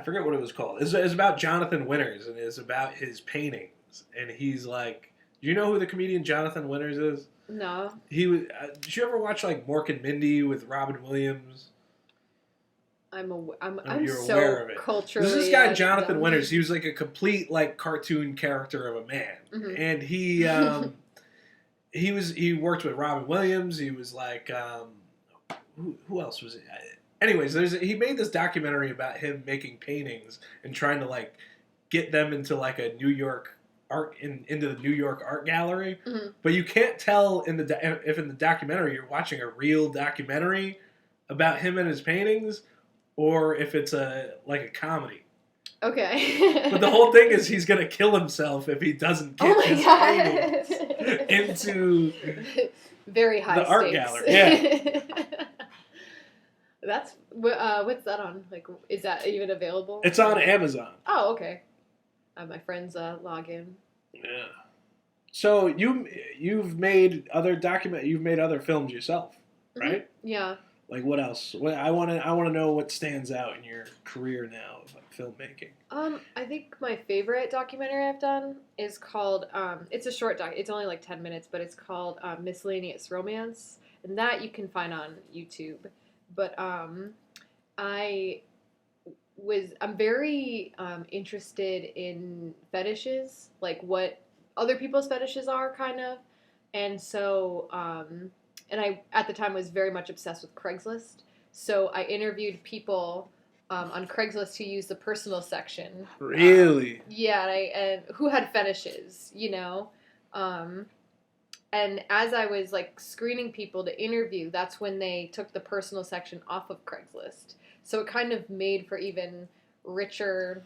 forget what it was called. It's about Jonathan Winters, and it's about his paintings. And he's like, do you know who the comedian Jonathan Winters is? No. He was. Did you ever watch like Mork and Mindy with Robin Williams? I'm You're so aware of it. culturally. There's this guy like, Jonathan dumb. Winters. He was like a complete like cartoon character of a man, and he worked with Robin Williams. He was like who else was it? Anyways, he made this documentary about him making paintings and trying to like get them into like a New York into the New York art gallery. But you can't tell if in the documentary you're watching a real documentary about him and his paintings, or if it's a comedy. Okay. But the whole thing is he's gonna kill himself if he doesn't get his paintings into very high the art stakes. gallery. Yeah. That's what's that on? Like, is that even available? It's on Amazon. Oh, okay. I have my friends log in. Yeah. So you've made other you've made other films yourself, right? Yeah. Like what else? I want to know what stands out in your career now of filmmaking. I think my favorite documentary I've done is called it's a short doc. It's only like 10 minutes, but it's called Miscellaneous Romance, and that you can find on YouTube. But I'm very interested in fetishes, like what other people's fetishes are, kind of, and so and I at the time was very much obsessed with Craigslist. So I interviewed people on Craigslist who used the personal section. Really? Yeah, and who had fetishes, you know. And as I was like screening people to interview, that's when they took the personal section off of Craigslist. So it kind of made for even richer,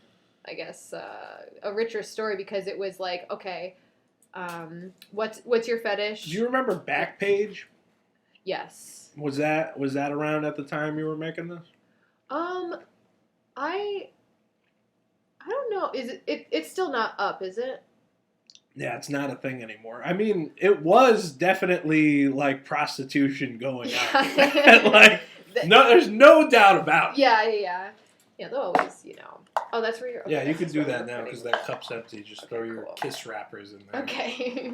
I guess, a richer story, because it was like, okay, what's your fetish? Do you remember Backpage? Yes. Was that around at the time you were making this? I don't know. Is it's still not up, is it? Yeah, it's not a thing anymore. I mean, it was definitely like prostitution going on. Like, no, there's no doubt about it. Yeah. They'll always, you know. Oh, that's where you're. Okay, yeah, you can do that you're now because that cup's empty. Just throw your kiss wrappers in there. Okay.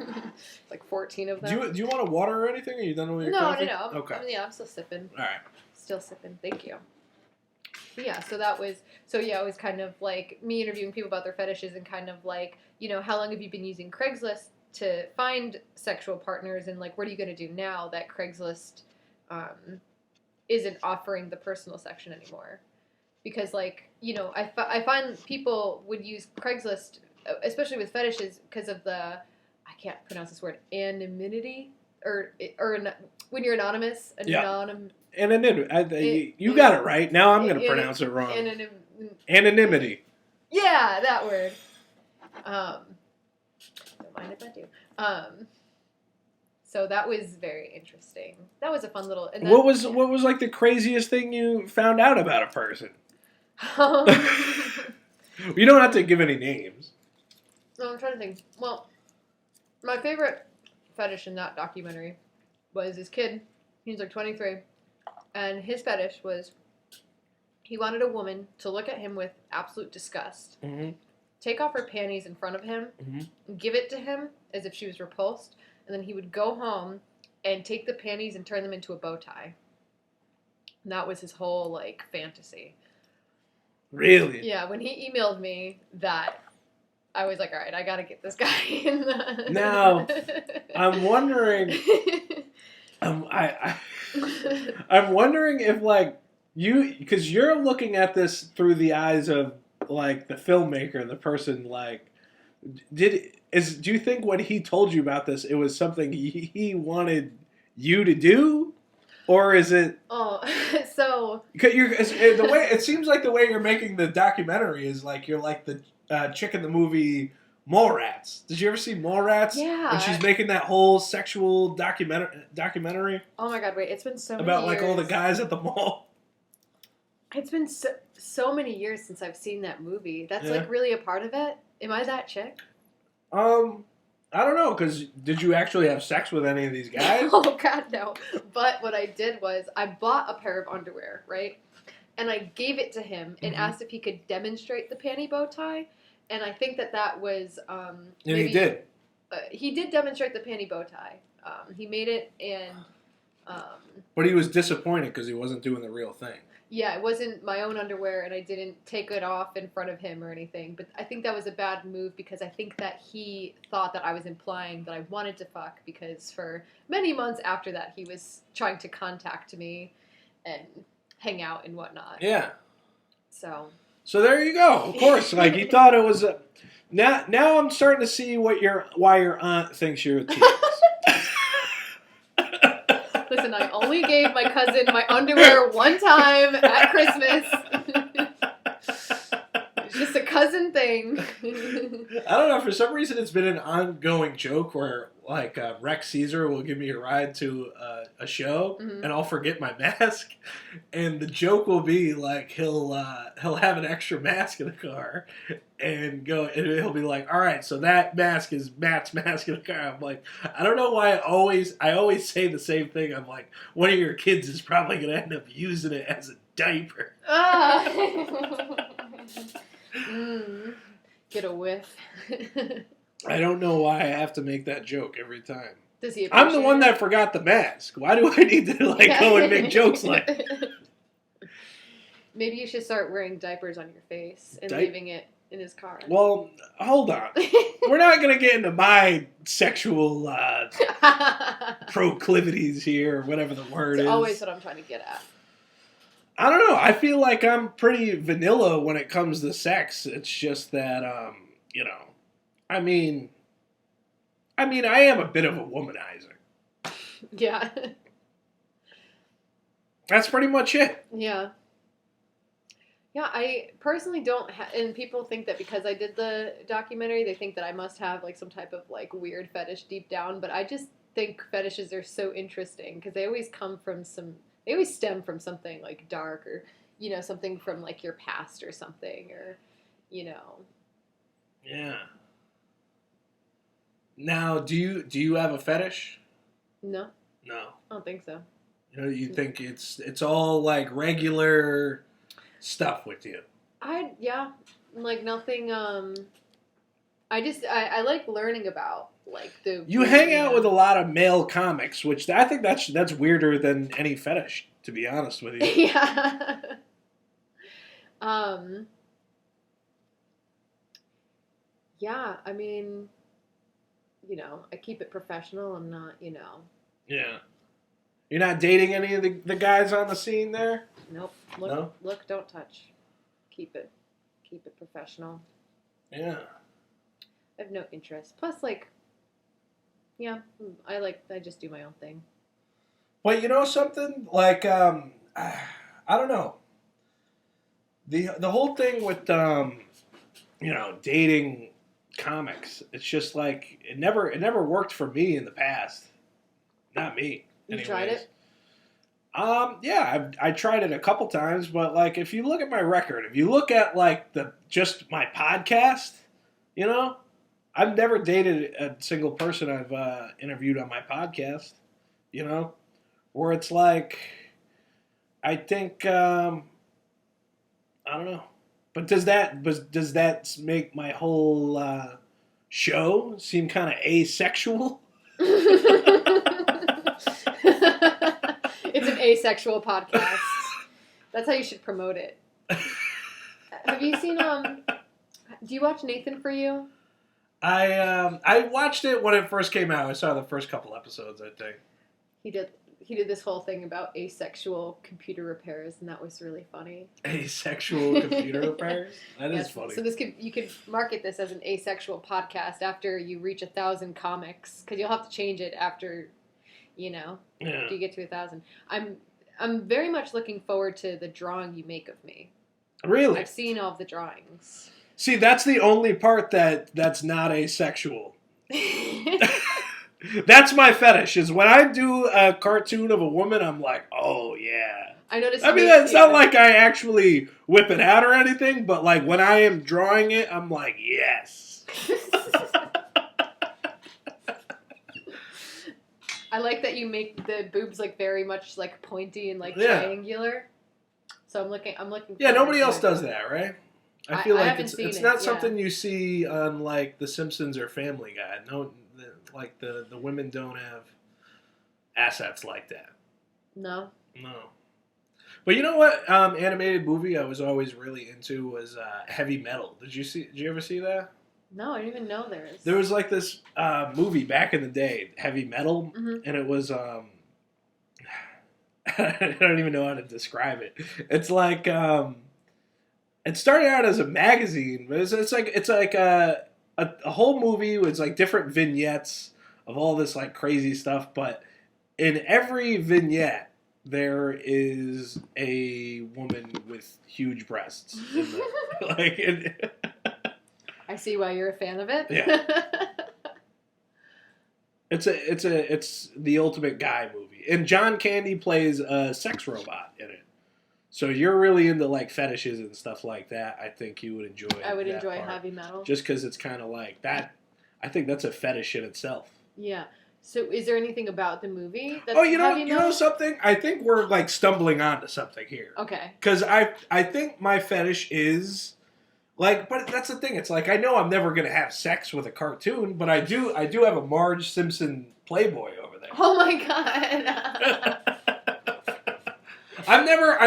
Like 14 of them. Do you want a water or anything? Are you done with your No. coffee? I'm still sipping. All right. Still sipping. Thank you. But yeah, it was kind of like me interviewing people about their fetishes and kind of like, you know, how long have you been using Craigslist to find sexual partners, and like what are you going to do now that Craigslist isn't offering the personal section anymore? Because like, you know, I find people would use Craigslist, especially with fetishes, because of the, I can't pronounce this word, anonymity, or when you're anonymous, Anonymity. You got it right. Now I'm going to pronounce it wrong. Anonymity. Yeah, that word. Don't mind if I do. So that was very interesting. That was a fun little. And then, what was like the craziest thing you found out about a person? You don't have to give any names. No, I'm trying to think. Well, my favorite fetish in that documentary was this kid. He was like 23. And his fetish was he wanted a woman to look at him with absolute disgust, take off her panties in front of him, and give it to him as if she was repulsed, and then he would go home and take the panties and turn them into a bow tie. And that was his whole, like, fantasy. Really? Yeah, when he emailed me that, I was like, all right, I gotta get this guy in the... Now, I'm wondering... I'm wondering if, like, because you're looking at this through the eyes of like the filmmaker, the person like do you think when he told you about this, it was something he wanted you to do, or is it? Oh, so The way it seems like the way you're making the documentary is like you're like the chick in the movie Mallrats. Did you ever see Mallrats? Yeah. And she's making that whole sexual documentary. Oh my god, wait! It's been so many about years. like all the guys at the mall. It's been so many years since I've seen that movie. That's like really a part of it. Am I that chick? I don't know, because did you actually have sex with any of these guys? Oh god, no. But what I did was I bought a pair of underwear, right? And I gave it to him and asked if he could demonstrate the panty bow tie. And I think that was And he did. He did demonstrate the panty bow tie. He made it, and but he was disappointed because he wasn't doing the real thing. Yeah, it wasn't my own underwear, and I didn't take it off in front of him or anything. But I think that was a bad move because I think that he thought that I was implying that I wanted to fuck, because for many months after that, he was trying to contact me and hang out and whatnot. Yeah. So there you go. Of course, like he thought it was. Now I'm starting to see why your aunt thinks you're a tease. Listen, I only gave my cousin my underwear one time at Christmas. It's just a cousin thing. I don't know. For some reason, it's been an ongoing joke where, like, Rex Caesar will give me a ride to a show, and I'll forget my mask, and the joke will be like he'll have an extra mask in the car, and he'll be like, "All right, so that mask is Matt's mask in the car." I'm like, I don't know why I always say the same thing. I'm like, one of your kids is probably gonna end up using it as a diaper. Get a whiff. I don't know why I have to make that joke every time. Does he? I'm the one that forgot the mask. Why do I need to go and make jokes like that? Maybe you should start wearing diapers on your face and leaving it in his car. Well, hold on. We're not going to get into my sexual proclivities here, or whatever the word is. Always what I'm trying to get at. I don't know. I feel like I'm pretty vanilla when it comes to sex. It's just that, I mean, I am a bit of a womanizer. Yeah. That's pretty much it. Yeah. Yeah, I personally don't and people think that because I did the documentary, they think that I must have like some type of like weird fetish deep down, but I just think fetishes are so interesting because they always stem from something like dark, or, something from like your past or something, or, Yeah. Now, do you have a fetish? No. No. I don't think so. You think it's all like regular stuff with you? Like nothing. I like learning about like the. You hang out with a lot of male comics, which I think that's weirder than any fetish, to be honest with you. Yeah. Yeah, I mean, I keep it professional. I'm not, Yeah. You're not dating any of the guys on the scene there? Nope. Look, don't touch. Keep it professional. Yeah. I have no interest. Plus, like, yeah, I just do my own thing. But you know something? Like, I don't know. The whole thing with, dating comics, it's just like, it never worked for me in the past. Not me. You tried it? Yeah, I tried it a couple times, but like if you look at my record, if you look at like just my podcast, I've never dated a single person I've interviewed on my podcast, where it's like, I think I don't know, but does that make my whole show seem kind of asexual? It's an asexual podcast. That's how you should promote it. Have you seen do you watch Nathan For You? I watched it when it first came out. I saw the first couple episodes, I think. he did this whole thing about asexual computer repairs, and that was really funny. Asexual computer repairs? That is funny. So you could market this as an asexual podcast after you reach 1,000 comics, because you'll have to change it after, after you get to 1,000. I'm very much looking forward to the drawing you make of me. Really? I've seen all of the drawings. See, that's the only part that's not asexual. That's my fetish, is when I do a cartoon of a woman, I'm like, oh, yeah. I noticed. I mean, it's not like I actually whip it out or anything, but like when I am drawing it, I'm like, yes. I like that you make the boobs like very much like pointy and like triangular. So I'm looking. Yeah, nobody else does that, right? I feel like it's not something you see on like The Simpsons or Family Guy. No, like the women don't have assets like that. No. But you know what? Animated movie I was always really into was Heavy Metal. Did you ever see that? No, I didn't even know there is. There was like this movie back in the day, Heavy Metal, and it was I don't even know how to describe it. It's like it started out as a magazine, but it's like a whole movie with like different vignettes of all this like crazy stuff, but in every vignette there is a woman with huge breasts. I see why you're a fan of it. Yeah. It's the ultimate guy movie. And John Candy plays a sex robot in it. So you're really into like fetishes and stuff like that. I think you would enjoy I would that enjoy part. Heavy Metal. Just because it's kind of like that. I think that's a fetish in itself. Yeah. So is there anything about the movie that's you know something? I think we're like stumbling onto something here. Okay. Because I think my fetish is like, but that's the thing. It's like I know I'm never gonna have sex with a cartoon, but I do have a Marge Simpson Playboy over there. Oh my god. I've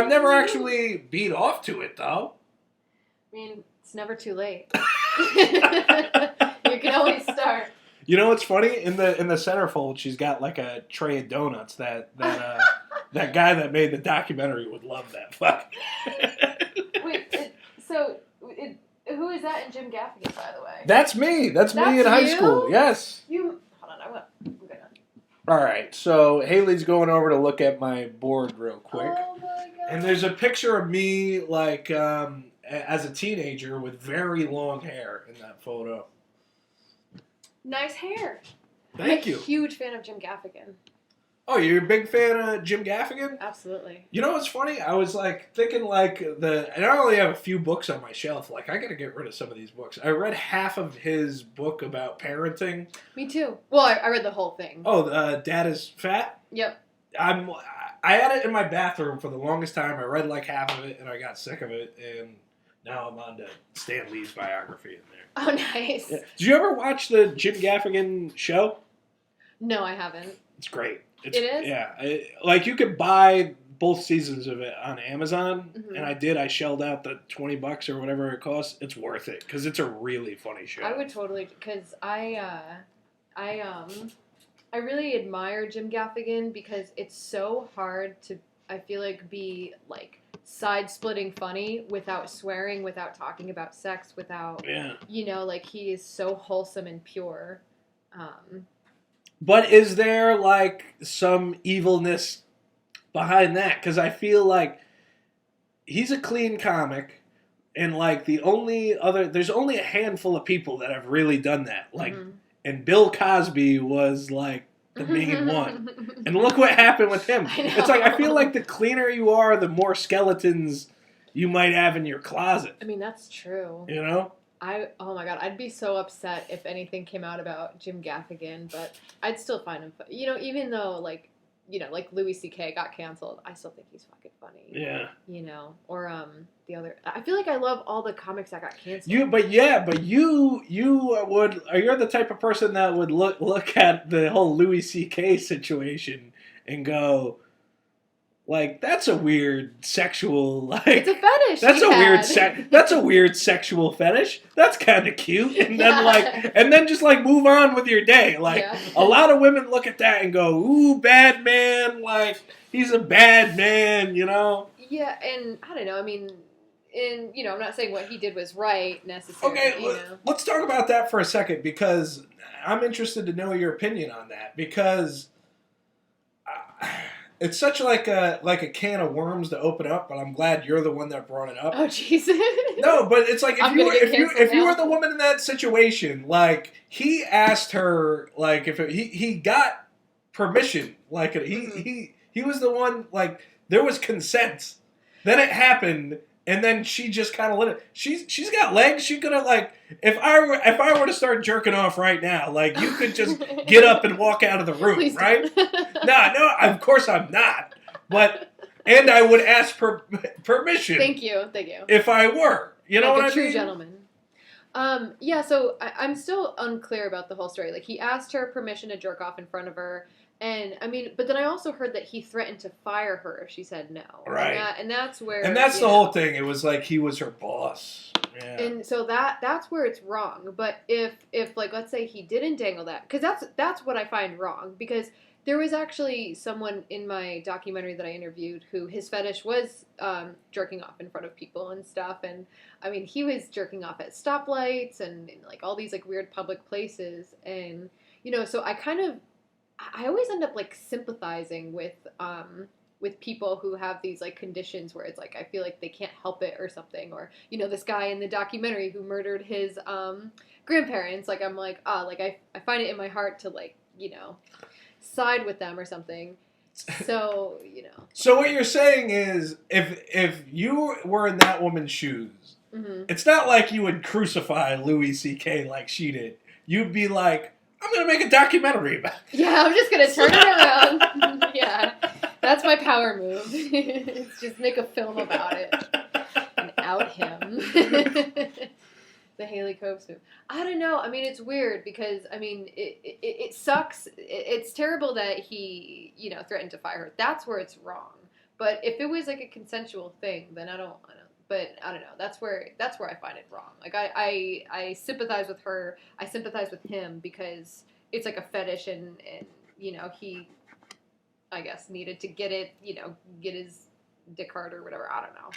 never actually beat off to it though. I mean, it's never too late. You can always start. You know what's funny? In the centerfold, she's got like a tray of donuts. That guy that made the documentary would love that. Fuck. Wait, who is that in Jim Gaffigan, by the way? That's me. That's me in high school. Yes. Hold on, I'm gonna. All right, so Haley's going over to look at my board real quick. Oh my god. And there's a picture of me like as a teenager with very long hair in that photo. Nice hair. Thank you. I'm a huge fan of Jim Gaffigan. Oh, you're a big fan of Jim Gaffigan? Absolutely. You know what's funny? I was like thinking like and I only have a few books on my shelf. Like I gotta get rid of some of these books. I read half of his book about parenting. Me too. Well, I read the whole thing. Oh, Dad is Fat? Yep. I had it in my bathroom for the longest time. I read like half of it and I got sick of it, and now I'm on to Stan Lee's biography in there. Oh, nice. Yeah. Did you ever watch the Jim Gaffigan show? No, I haven't. It's great. It is? Yeah. Like you could buy both seasons of it on Amazon, and I did. I shelled out the $20 or whatever it costs. It's worth it because it's a really funny show. I would totally, because I really admire Jim Gaffigan because it's so hard to, I feel like, be like side-splitting funny without swearing, without talking about sex, without, like he is so wholesome and pure. But is there like some evilness behind that? Because I feel like he's a clean comic, and like there's only a handful of people that have really done that. Like, and Bill Cosby was like the main one. And look what happened with him. It's like I feel like the cleaner you are, the more skeletons you might have in your closet. I mean, that's true. You know? Oh my god, I'd be so upset if anything came out about Jim Gaffigan, but I'd still find him even though like Louis C.K. got canceled, I still think he's fucking funny. Yeah. Or the other, I feel like I love all the comics that got canceled. You're the type of person that would look at the whole Louis C.K. situation and go, Like, that's a weird sexual, like... It's a fetish. That's a weird sexual fetish. That's kind of cute. And then, Yeah. and then just, like, move on with your day. Like, Yeah. a lot of women look at that and go, ooh, bad man. Like, he's a bad man, you know? Yeah, and I don't know. I mean, I'm not saying what he did was right necessarily. Okay, let's talk about that for a second, because I'm interested to know your opinion on that, because... It's such like a can of worms to open up, but I'm glad you're the one that brought it up. Oh, jeez. No, but it's like if you were the now. woman in that situation, like he asked her, like if he got permission, like he was the one, like there was consent. Then it happened, and then she just kind of let it. She's got legs. She could have like if I were to start jerking off right now, like you could just get up and walk out of the room, Please right? don't. No, of course I'm not. But and I would ask permission. Thank you. If I were, you know like what I a true mean? Gentleman. Yeah. So I'm still unclear about the whole story. Like he asked her permission to jerk off in front of her. And I mean, but then I also heard that he threatened to fire her if she said no. Right. And that's where. And that's the whole thing. It was like he was her boss. Yeah. And so that's where it's wrong. But if like let's say he didn't dangle that, because that's what I find wrong. Because there was actually someone in my documentary that I interviewed who his fetish was jerking off in front of people and stuff. And I mean, he was jerking off at stoplights and like all these like weird public places. And so I always end up like sympathizing with people who have these like conditions where it's like I feel like they can't help it or something, or this guy in the documentary who murdered his grandparents. Like I'm like like I find it in my heart to like side with them or something. So So what you're saying is if you were in that woman's shoes, mm-hmm. It's not like you would crucify Louis C.K. like she did. You'd be like, I'm going to make a documentary about it. Yeah, I'm just going to turn it around. Yeah, that's my power move. It's just make a film about it and out him. The Haley Copes move. I don't know. I mean, it's weird because, I mean, it sucks. It's terrible that he, threatened to fire her. That's where it's wrong. But if it was like a consensual thing, then I don't. But I don't know. That's where I find it wrong. Like I sympathize with her. I sympathize with him because it's like a fetish, and he, I guess, needed to get it. Get his dick hard or whatever. I don't know.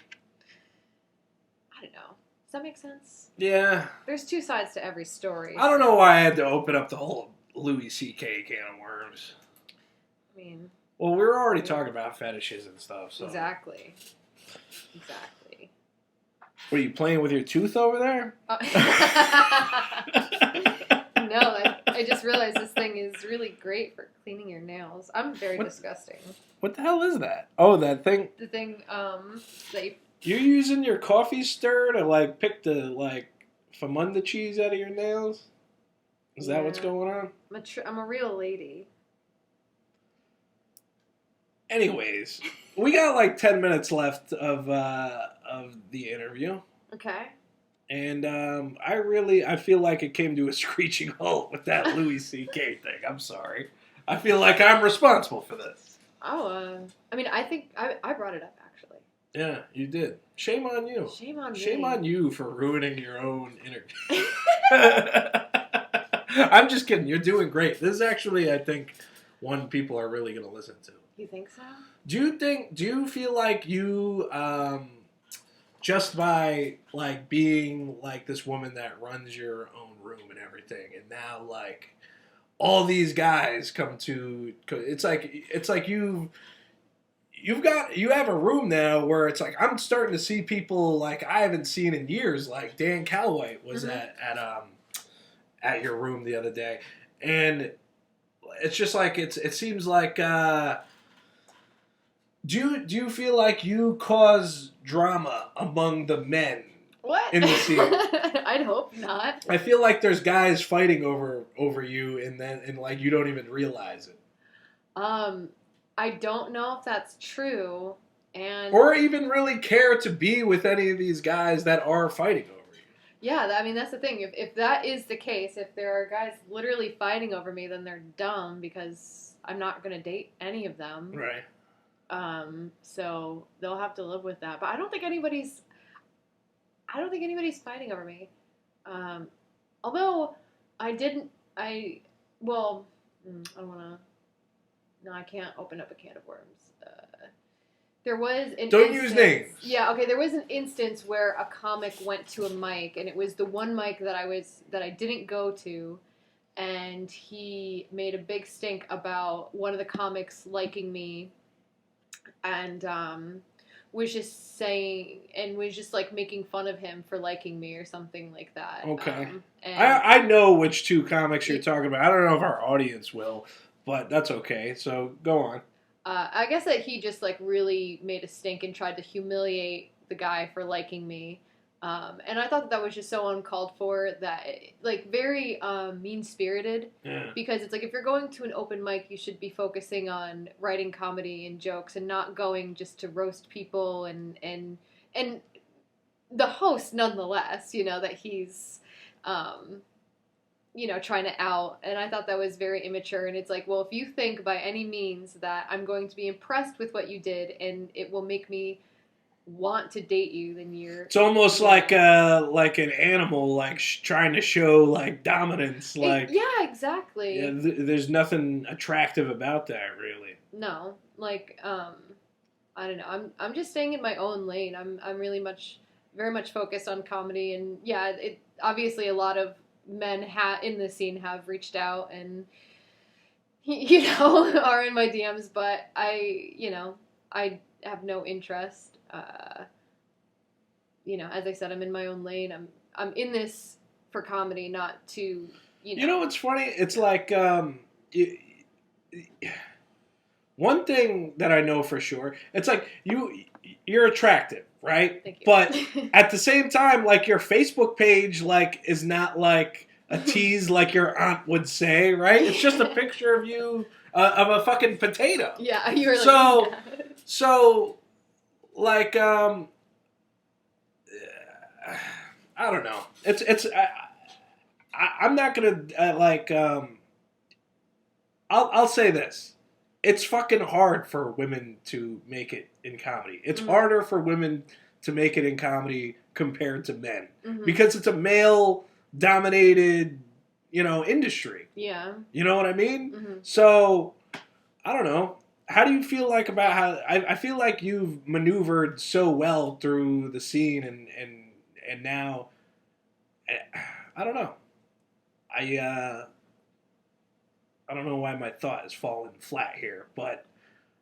Does that make sense? Yeah. There's two sides to every story. I don't know why I had to open up the whole Louis C.K. can of worms. I mean. Well, we were already talking about fetishes and stuff, so. Exactly. What, are you playing with your tooth over there? No, I just realized this thing is really great for cleaning your nails. I'm very disgusting. What the hell is that? Oh, that thing? The thing, that You're using your coffee stir to, like, pick the, like, famunda cheese out of your nails? Is that what's going on? I'm a real lady. Anyways, we got, like, 10 minutes left of the interview. Okay. And I feel like it came to a screeching halt with that Louis C.K. thing. I'm sorry. I feel like I'm responsible for this. Oh, I mean, I think I brought it up, actually. Yeah, you did. Shame on you. Shame on me. Shame on you for ruining your own interview. I'm just kidding. You're doing great. This is actually, I think, one people are really going to listen to. You think so? Do you feel like you, just by, like, being, like, this woman that runs your own room and everything, and now, like, all these guys come to, it's like you have a room now where it's like, I'm starting to see people, like, I haven't seen in years, like, Dan Calloway was at your room the other day, and it's just like, it seems like, do you feel like you cause drama among the men? What? In the scene? I'd hope not. I feel like there's guys fighting over you, and like you don't even realize it. I don't know if that's true, or even really care to be with any of these guys that are fighting over you. Yeah, I mean that's the thing. If that is the case, if there are guys literally fighting over me, then they're dumb because I'm not gonna date any of them. Right. So they'll have to live with that. But I don't think anybody's fighting over me. Um, Although I didn't, well, I don't want to. No, I can't open up a can of worms. There was an Don't use names. Yeah, okay. There was an instance where a comic went to a mic, and it was the one mic that I didn't go to, and he made a big stink about one of the comics liking me, and was just saying and was just like making fun of him for liking me or something like that. Okay. And I know which two comics you're talking about. I don't know if our audience will, but that's okay. So go on. I guess that he just like really made a stink and tried to humiliate the guy for liking me. And I thought that was just so uncalled for, that like very mean spirited. Yeah. Because it's like, if you're going to an open mic, you should be focusing on writing comedy and jokes and not going just to roast people and the host nonetheless. You know that he's. Trying to out. And I thought that was very immature. And it's like, well, if you think by any means that I'm going to be impressed with what you did and it will make me want to date you, then you're... It's almost like an animal, like trying to show like dominance. Like yeah, exactly. Yeah, there's nothing attractive about that, really. No, like I don't know. I'm just staying in my own lane. I'm very much focused on comedy, and yeah, it obviously a lot of men in the scene have reached out and are in my DMs, but I have no interest. As I said, I'm in my own lane. I'm in this for comedy, not to You know what's funny? It's like one thing that I know for sure. It's like you're attractive, right? Thank you. But at the same time, like your Facebook page, like is not like a tease, like your aunt would say, right? It's just a picture of you of a fucking potato. Yeah, you were like so, like I don't know. I'm not gonna I'll say this. It's fucking hard for women to make it in comedy. It's harder for women to make it in comedy compared to men. Mm-hmm. Because it's a male-dominated, industry. Yeah. You know what I mean? Mm-hmm. So, I don't know. How do you feel like about how... I feel like you've maneuvered so well through the scene and now... I don't know. I don't know why my thought has fallen flat here, but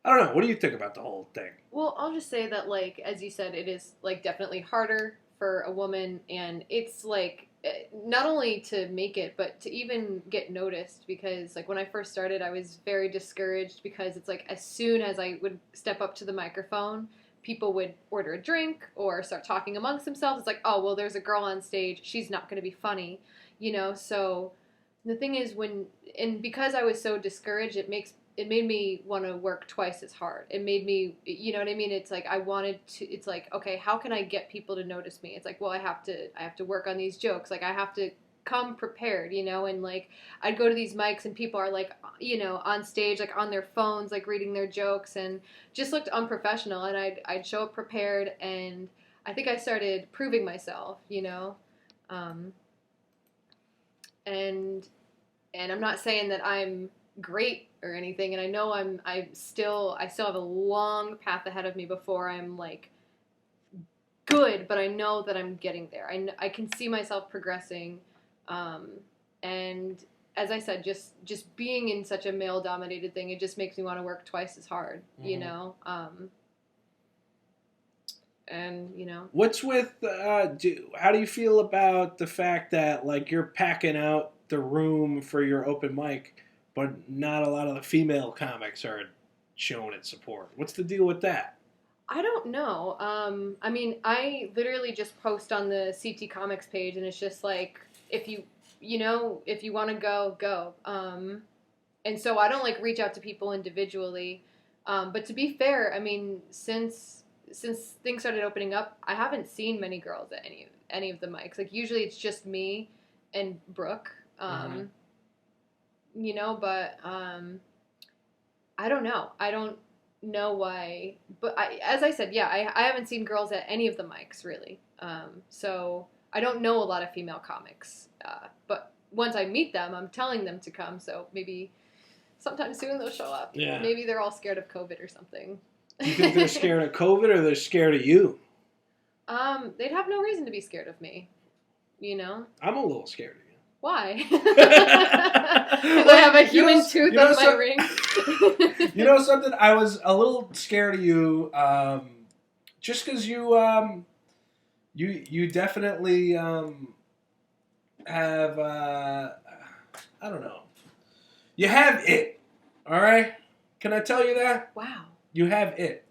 I don't know. What do you think about the whole thing? Well, I'll just say that, like, as you said, it is, like, definitely harder for a woman, and it's, like, not only to make it, but to even get noticed, because, like, when I first started, I was very discouraged, because it's, like, as soon as I would step up to the microphone, people would order a drink or start talking amongst themselves. It's like, oh, well, there's a girl on stage. She's not going to be funny, so... The thing is, because I was so discouraged, it made me want to work twice as hard. It made me, you know what I mean? It's like it's like, okay, how can I get people to notice me? It's like, well, I have to work on these jokes. Like, I have to come prepared, and like, I'd go to these mics and people are like, on stage, like on their phones, like reading their jokes, and just looked unprofessional. And I'd show up prepared, and I think I started proving myself, and I'm not saying that I'm great or anything, and I know I still have a long path ahead of me before I'm like good, but I know that I'm getting there. I can see myself progressing, and as I said, just being in such a male dominated thing, it just makes me want to work twice as hard, And what's with how do you feel about the fact that like you're packing out the room for your open mic, but not a lot of the female comics are showing its support? What's the deal with that? I don't know. I mean, I literally just post on the CT Comics page, and it's just like, if you want to go. And so I don't like reach out to people individually. But to be fair, I mean, since things started opening up, I haven't seen many girls at any of the mics. Like, usually it's just me and Brooke, but I don't know. know why, but as I said, yeah, I haven't seen girls at any of the mics really. So I don't know a lot of female comics. But once I meet them, I'm telling them to come. So maybe sometime soon they'll show up. Yeah. Maybe they're all scared of COVID or something. Do you think they're scared of COVID or they're scared of you? They'd have no reason to be scared of me. You know? I'm a little scared of you. Why? Because I have a human tooth on my ring. You know something? I was a little scared of you, just because you definitely have I don't know. You have it. All right. Can I tell you that? Wow. You have it.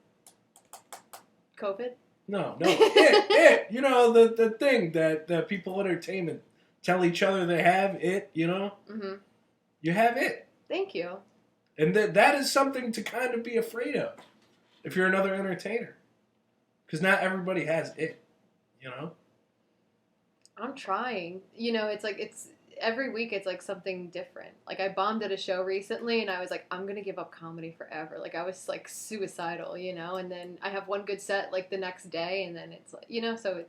COVID? No, it. You know the thing that people in entertainment tell each other they have it. You know. Mm-hmm. You have it. Thank you. And that is something to kind of be afraid of if you're another entertainer. Because not everybody has it, you know? I'm trying. You know, it's every week it's like something different. Like I bombed at a show recently and I was like, I'm going to give up comedy forever. Like I was like suicidal, you know? And then I have one good set like the next day and then it's like, you know, so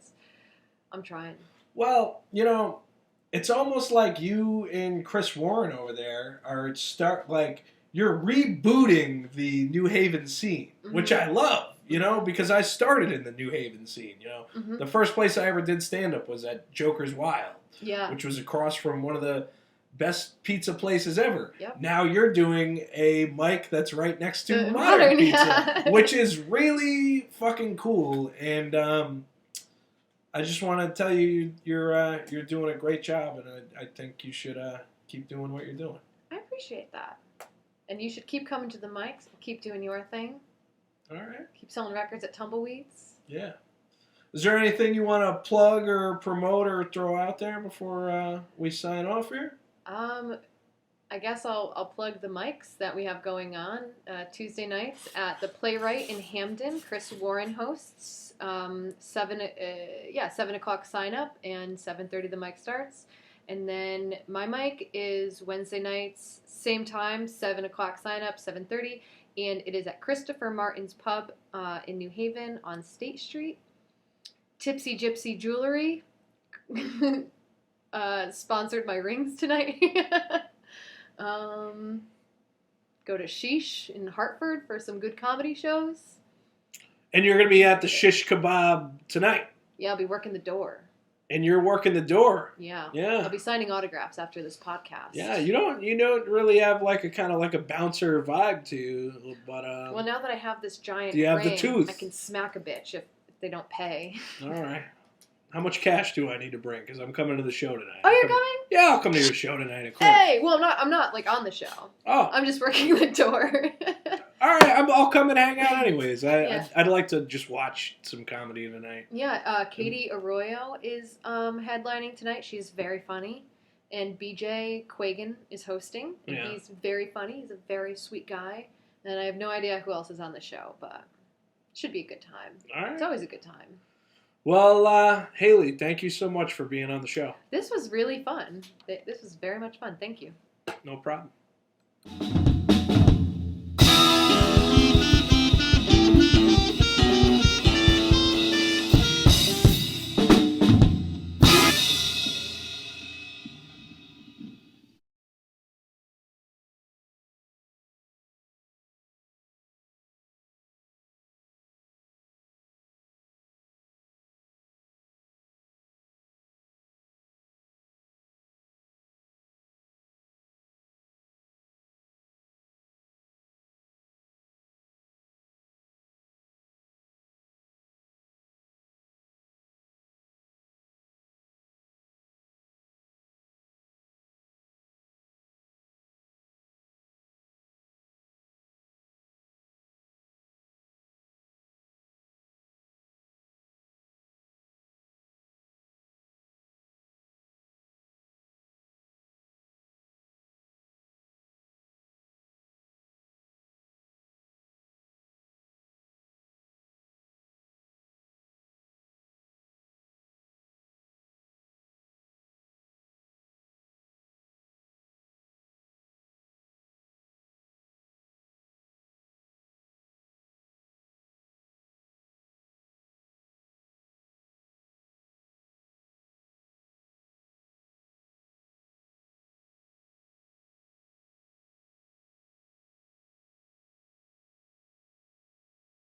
I'm trying. Well, you know, it's almost like you and Chris Warren over there are you're rebooting the New Haven scene, Mm-hmm. which I love, you know, because I started in the New Haven scene, you know. Mm-hmm. The first place I ever did stand-up was at Joker's Wild, which was across from one of the best pizza places ever. Yep. Now you're doing a mic that's right next to Modern Pizza, which is really fucking cool, and I just want to tell you you're doing a great job, and I think you should keep doing what you're doing. I appreciate that. And you should keep coming to the mics, keep doing your thing. All right. Keep selling records at Tumbleweeds. Yeah. Is there anything you want to plug or promote or throw out there before we sign off here? I guess I'll plug the mics that we have going on Tuesday nights at the Playwright in Hamden. Chris Warren hosts. 7 o'clock sign up and 7:30 the mic starts. And then my mic is Wednesday nights, same time, 7 o'clock sign up, 7:30, and it is at Christopher Martin's Pub in New Haven on State Street. Tipsy Gypsy Jewelry sponsored my rings tonight. Go to Sheesh in Hartford for some good comedy shows. And you're going to be at the Shish Kebab tonight. Yeah, I'll be working the door. And you're working the door. Yeah. Yeah. I'll be signing autographs after this podcast. Yeah, you don't really have like a kind of like a bouncer vibe to you, but well, now that I have this giant you have ring, the tooth. I can smack a bitch if they don't pay. All right. How much cash do I need to bring? Because I'm coming to the show tonight. Oh, you're coming? Yeah, I'll come to your show tonight, of course. Hey, well, I'm not like on the show. Oh. I'm just working the door. All right, I'll come and hang out anyways. Yeah. I'd like to just watch some comedy tonight. Yeah, Katie Arroyo is headlining tonight. She's very funny. And BJ Quagan is hosting. And he's very funny. He's a very sweet guy. And I have no idea who else is on the show, but it should be a good time. All right. It's always a good time. Well, Haley, thank you so much for being on the show. This was really fun. This was very much fun. Thank you. No problem.